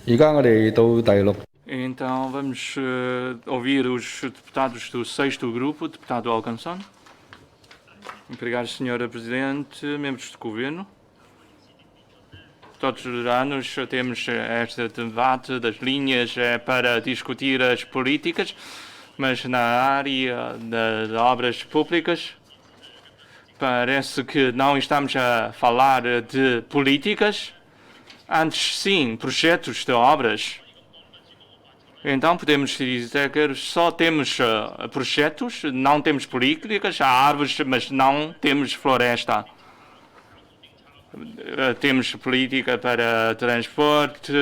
而家我哋到第6。 Então vamos ouvir os deputados do 6º grupo, deputado Alcançon. Obrigado, Sra. Presidente, membros do Governo. Todos os anos temos este debate das linhas para discutir as políticas, mas na área das obras públicas parece que não estamos a falar de políticas, antes sim, projetos de obras. Então podemos dizer que só temos projetos, não temos políticas, há árvores, mas não temos floresta. Temos política para transporte,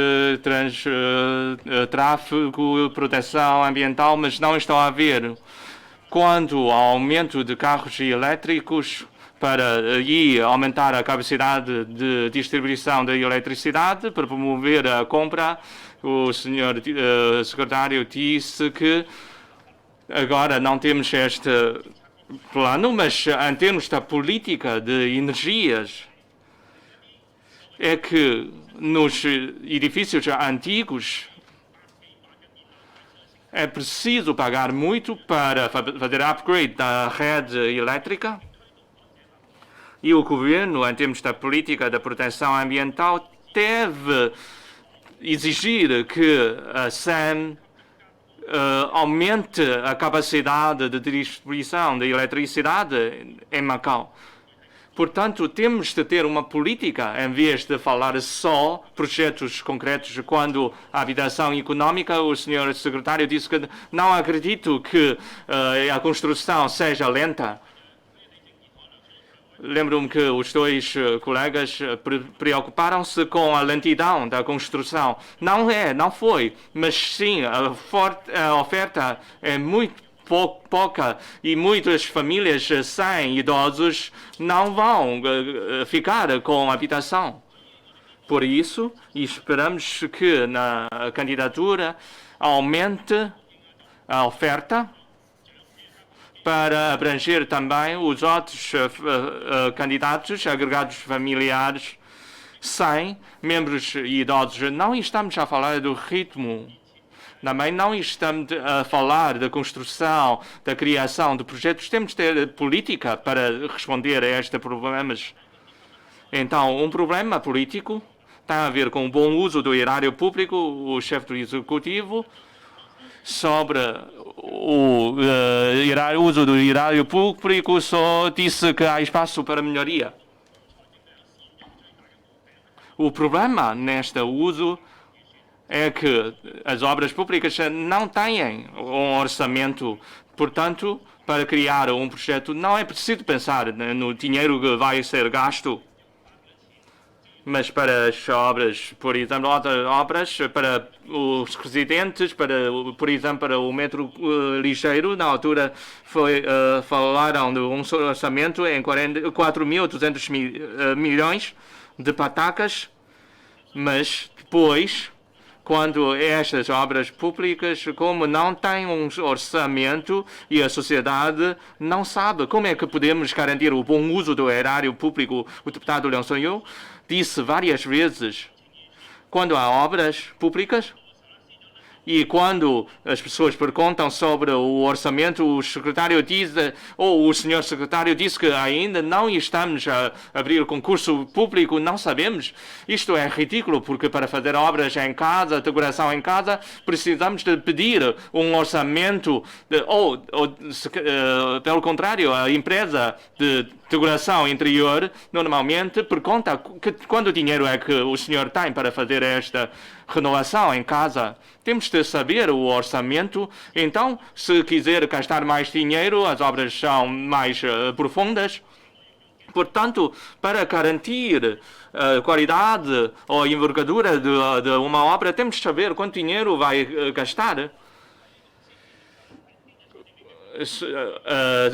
tráfego, proteção ambiental, mas não estão a haver. Quanto ao aumento de carros elétricos para aumentar a capacidade de distribuição da eletricidade, para promover a compra, o senhor secretário disse que agora não temos este plano, mas em termos da política de energias, é que nos edifícios antigos é preciso pagar muito para fazer upgrade da rede elétrica. E o governo, em termos da política da proteção ambiental, deve exigir que a SEM aumente a capacidade de distribuição de eletricidade em Macau. Portanto, temos de ter uma política, em vez de falar só projetos concretos. Quando a habitação econômica, o senhor secretário disse que não acredito que a construção seja lenta. Lembro-me que os 2 colegas preocuparam-se com a lentidão da construção. Não foi, mas sim, a oferta é muito pouca e muitas famílias sem idosos não vão ficar com habitação. Por isso, esperamos que na candidatura aumente a oferta para abranger também os outros candidatos, agregados familiares, sem membros idosos. Não estamos a falar do ritmo. Também não estamos a falar da construção, da criação de projetos. Temos de ter política para responder a estes problemas. Então, um problema político tem a ver com o bom uso do erário público. O chefe do executivo sobre o uso do erário público só disse que há espaço para melhoria. O problema neste uso é que as obras públicas não têm um orçamento. Portanto, para criar um projeto não é preciso pensar no dinheiro que vai ser gasto. Mas para as obras, por exemplo, outras obras, para os residentes, por exemplo, para o metro ligeiro, na altura falaram de um orçamento em 4.200 milhões de patacas, mas depois, quando estas obras públicas, como não têm um orçamento e a sociedade não sabe como é que podemos garantir o bom uso do erário público, o deputado Leão Sonhou disse várias vezes, quando há obras públicas e quando as pessoas perguntam sobre o orçamento, o secretário diz, ou o senhor secretário disse que ainda não estamos a abrir o concurso público, não sabemos. Isto é ridículo, porque para fazer obras em casa, decoração em casa, precisamos de pedir um orçamento, pelo contrário, a empresa de decoração interior normalmente pergunta quanto dinheiro é que o senhor tem para fazer esta renovação em casa. Temos de saber o orçamento. Então, se quiser gastar mais dinheiro, as obras são mais profundas. Portanto, para garantir a qualidade ou a envergadura de uma obra, temos de saber quanto dinheiro vai gastar.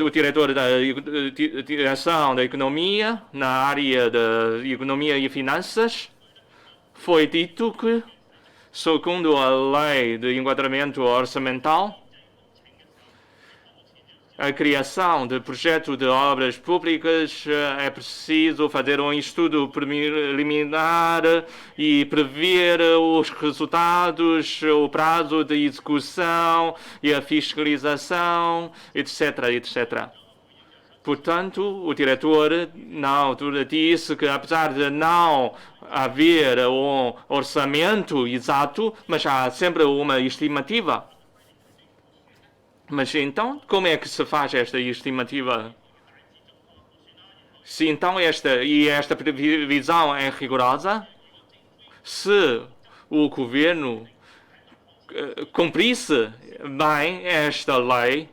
O diretor da direção da economia, na área de economia e finanças, foi dito que, segundo a lei de enquadramento orçamental, a criação de projetos de obras públicas é preciso fazer um estudo preliminar e prever os resultados, o prazo de execução e a fiscalização, etc, etc. Portanto, o diretor, na altura, disse que, apesar de não haver um orçamento exato, mas há sempre uma estimativa. Mas então, como é que se faz esta estimativa? Se então esta previsão é rigorosa, se o governo cumprisse bem esta lei,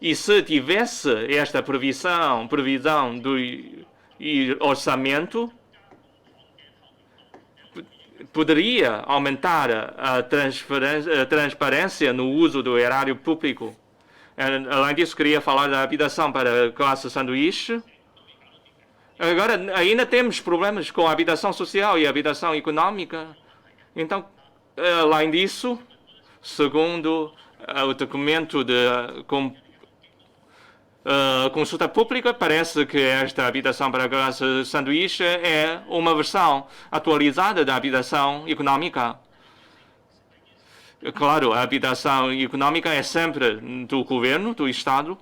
e se tivesse esta previsão do orçamento, poderia aumentar a transparência no uso do erário público. Além disso, queria falar da habitação para a classe sanduíche. Agora, ainda temos problemas com a habitação social e a habitação econômica. Então, além disso, segundo o documento de consulta pública, parece que esta habitação para a classe sanduíche é uma versão atualizada da habitação econômica. Claro, a habitação econômica é sempre do governo, do Estado.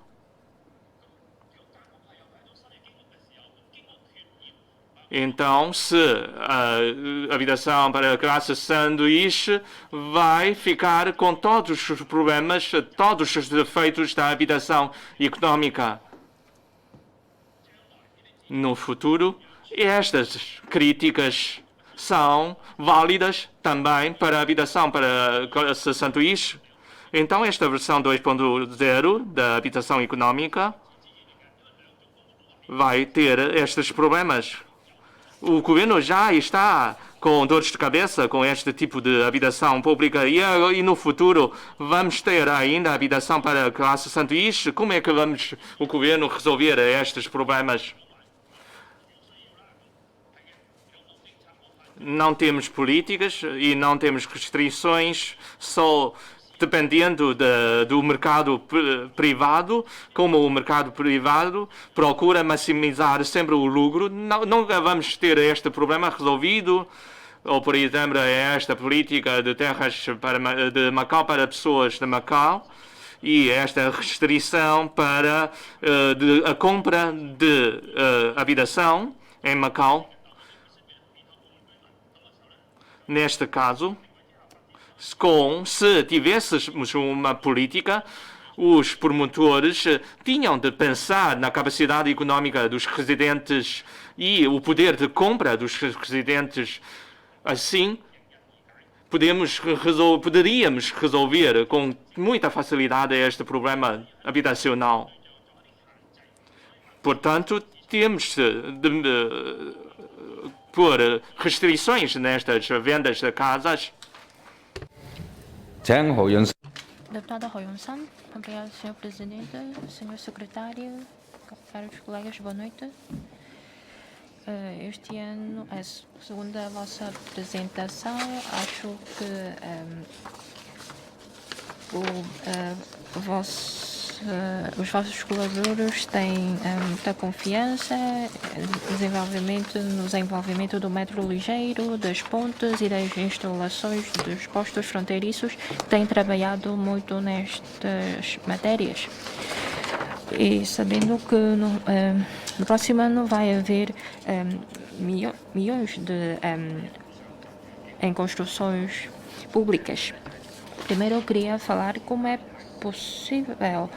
Então, se a habitação para a classe sanduíche vai ficar com todos os problemas, todos os defeitos da habitação econômica. No futuro, estas críticas são válidas também para a habitação para a classe sanduíche. Então, esta versão 2.0 da habitação econômica vai ter estes problemas. O governo já está com dores de cabeça com este tipo de habitação pública e no futuro vamos ter ainda habitação para a classe sanduíche. Como é que o governo resolver estes problemas? Não temos políticas e não temos restrições, só dependendo do mercado privado, como o mercado privado procura maximizar sempre o lucro, nunca vamos ter este problema resolvido. Ou, por exemplo, esta política de terras de Macau para pessoas de Macau e esta restrição para a compra de habitação em Macau. Neste caso, se tivéssemos uma política, os promotores tinham de pensar na capacidade econômica dos residentes e o poder de compra dos residentes. Assim, poderíamos resolver com muita facilidade este problema habitacional. Portanto, temos de pôr restrições nestas vendas de casas. Deputada Roy Yun-san, obrigado, Sr. Presidente, Sr. Secretário, caros colegas, boa noite. Este ano, segundo a vossa apresentação, acho que os vossos colaboradores têm muita confiança no desenvolvimento do metro ligeiro, das pontes e das instalações dos postos fronteiriços, têm trabalhado muito nestas matérias. E sabendo que no próximo ano vai haver milhões em construções públicas. Primeiro eu queria falar como é possível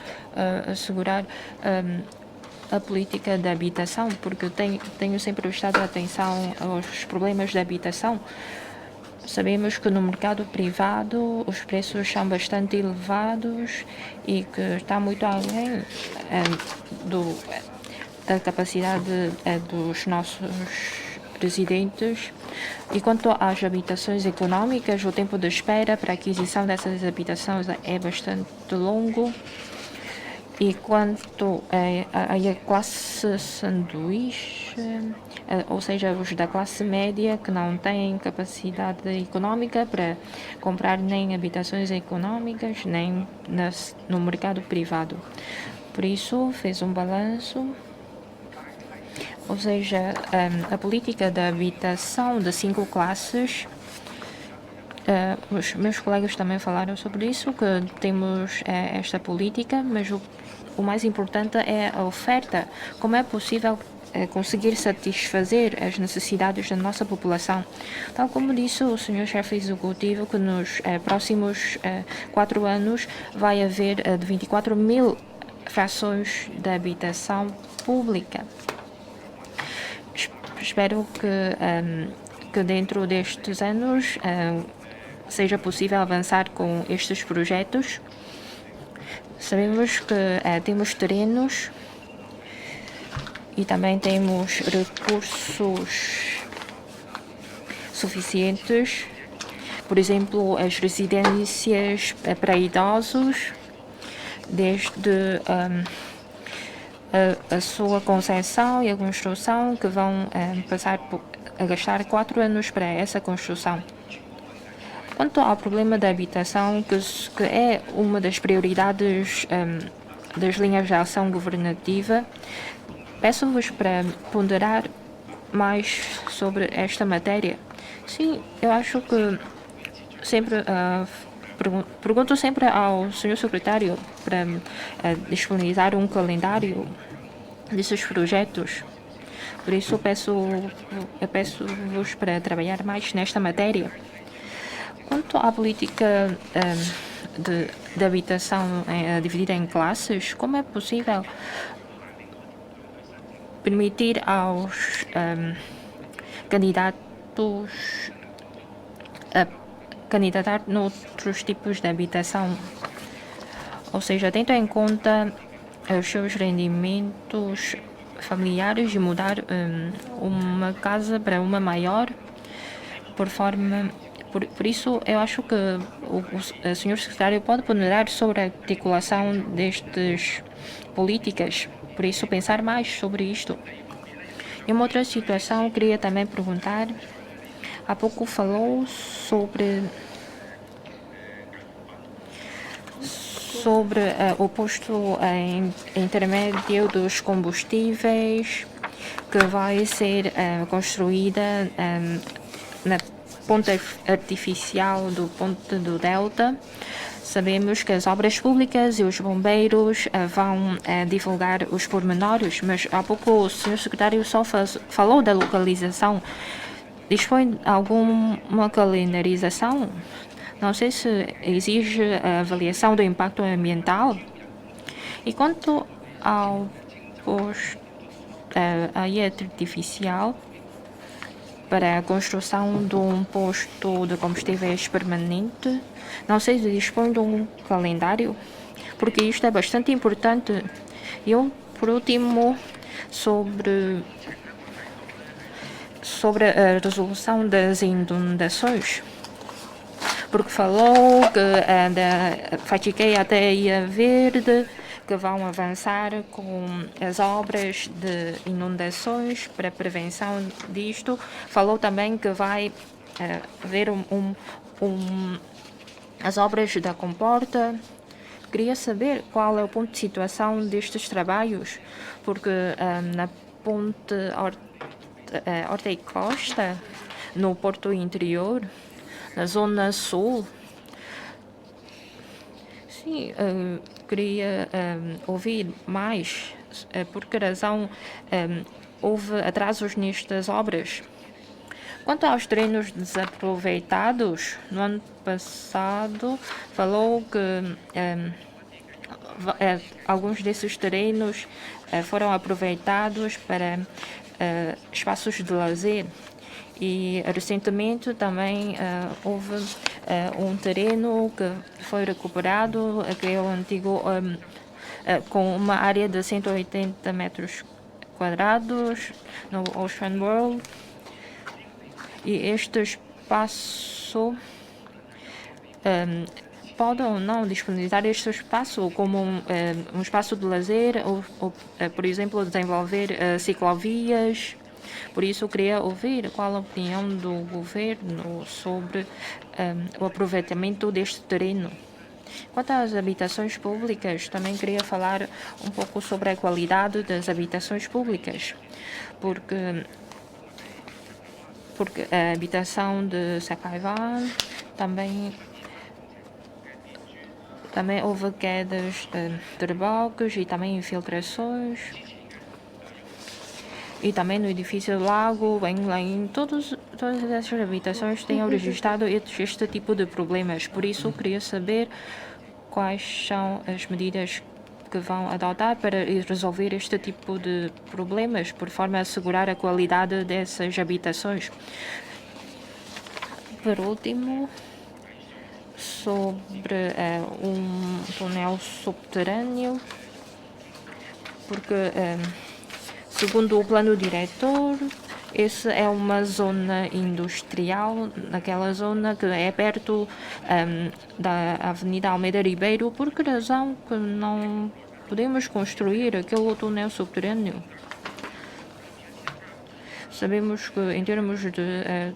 assegurar a política de habitação, porque tenho sempre prestado atenção aos problemas de habitação. Sabemos que no mercado privado os preços são bastante elevados e que está muito além da capacidade dos nossos residentes. E quanto às habitações econômicas, o tempo de espera para a aquisição dessas habitações é bastante longo. E quanto à classe sanduíche, ou seja, os da classe média que não têm capacidade econômica para comprar nem habitações econômicas, nem no mercado privado. Por isso, fez um balanço. Ou seja, a política da habitação de 5 classes, os meus colegas também falaram sobre isso, que temos esta política, mas o mais importante é a oferta. Como é possível conseguir satisfazer as necessidades da nossa população? Tal como disse o Sr. Chefe Executivo, que nos próximos 4 anos vai haver 24 mil frações de habitação pública. Espero que dentro destes anos seja possível avançar com estes projetos. Sabemos que temos terrenos e também temos recursos suficientes. Por exemplo, as residências para idosos, desde a sua concessão e a construção, que vão passar a gastar 4 anos para essa construção. Quanto ao problema da habitação, que é uma das prioridades das linhas de ação governativa, peço-vos para ponderar mais sobre esta matéria. Sim, eu acho que sempre pergunto sempre ao Sr. Secretário para disponibilizar um calendário desses projetos. Por isso, eu peço-vos para trabalhar mais nesta matéria. Quanto à política de habitação dividida em classes, como é possível permitir aos candidatos a candidatar noutros tipos de habitação? Ou seja, tendo em conta os seus rendimentos familiares e mudar uma casa para uma maior, por isso, eu acho que o Sr. Secretário pode ponderar sobre a articulação destas políticas, por isso pensar mais sobre isto. Em uma outra situação, eu queria também perguntar, há pouco falou sobre sobre o posto intermédio dos combustíveis que vai ser construída na ponte artificial do Ponte do Delta. Sabemos que as obras públicas e os bombeiros vão divulgar os pormenores, mas há pouco o Sr. Secretário só falou da localização. Dispõe de alguma calendarização? Não sei se exige a avaliação do impacto ambiental. E quanto ao posto artificial para a construção de um posto de combustíveis permanente, não sei se dispõe de um calendário, porque isto é bastante importante. E por último, sobre a resolução das inundações, porque falou que da Fatiqueia até a Ilha Verde, que vão avançar com as obras de inundações para a prevenção disto. Falou também que vai haver as obras da comporta. Queria saber qual é o ponto de situação destes trabalhos, porque na ponte Horta e Costa, no Porto Interior, na zona sul, sim, queria ouvir mais por que razão houve atrasos nestas obras. Quanto aos terrenos desaproveitados, no ano passado falou que alguns desses terrenos foram aproveitados para espaços de lazer. E recentemente também houve um terreno que foi recuperado, que é o antigo, com uma área de 180 metros quadrados no Ocean World. E este espaço pode ou não disponibilizar este espaço como um espaço de lazer ou, por exemplo, desenvolver ciclovias. Por isso, eu queria ouvir qual a opinião do governo sobre o aproveitamento deste terreno. Quanto às habitações públicas, também queria falar um pouco sobre a qualidade das habitações públicas, porque a habitação de Sacaivan também houve quedas de reboques e também infiltrações. E também no edifício do Lago, em todas essas habitações têm registrado este tipo de problemas. Por isso, eu queria saber quais são as medidas que vão adotar para resolver este tipo de problemas, por forma a assegurar a qualidade dessas habitações. Por último, sobre um túnel subterrâneo, porque segundo o plano diretor, essa é uma zona industrial, naquela zona que é perto da Avenida Almeida Ribeiro. Por que razão que não podemos construir aquele túnel subterrâneo? Sabemos que em termos de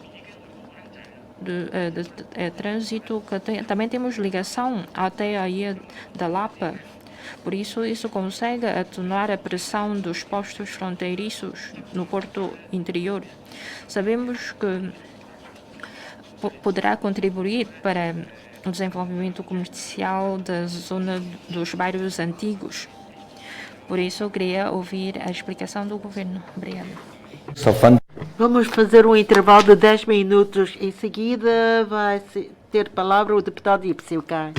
trânsito, que também temos ligação até a Ilha da Lapa. Por isso consegue atenuar a pressão dos postos fronteiriços no Porto Interior. Sabemos que poderá contribuir para o desenvolvimento comercial da zona dos bairros antigos. Por isso, eu queria ouvir a explicação do governo. Obrigada. Vamos fazer um intervalo de 10 minutos. Em seguida, vai ter palavra o deputado Ipsilcai.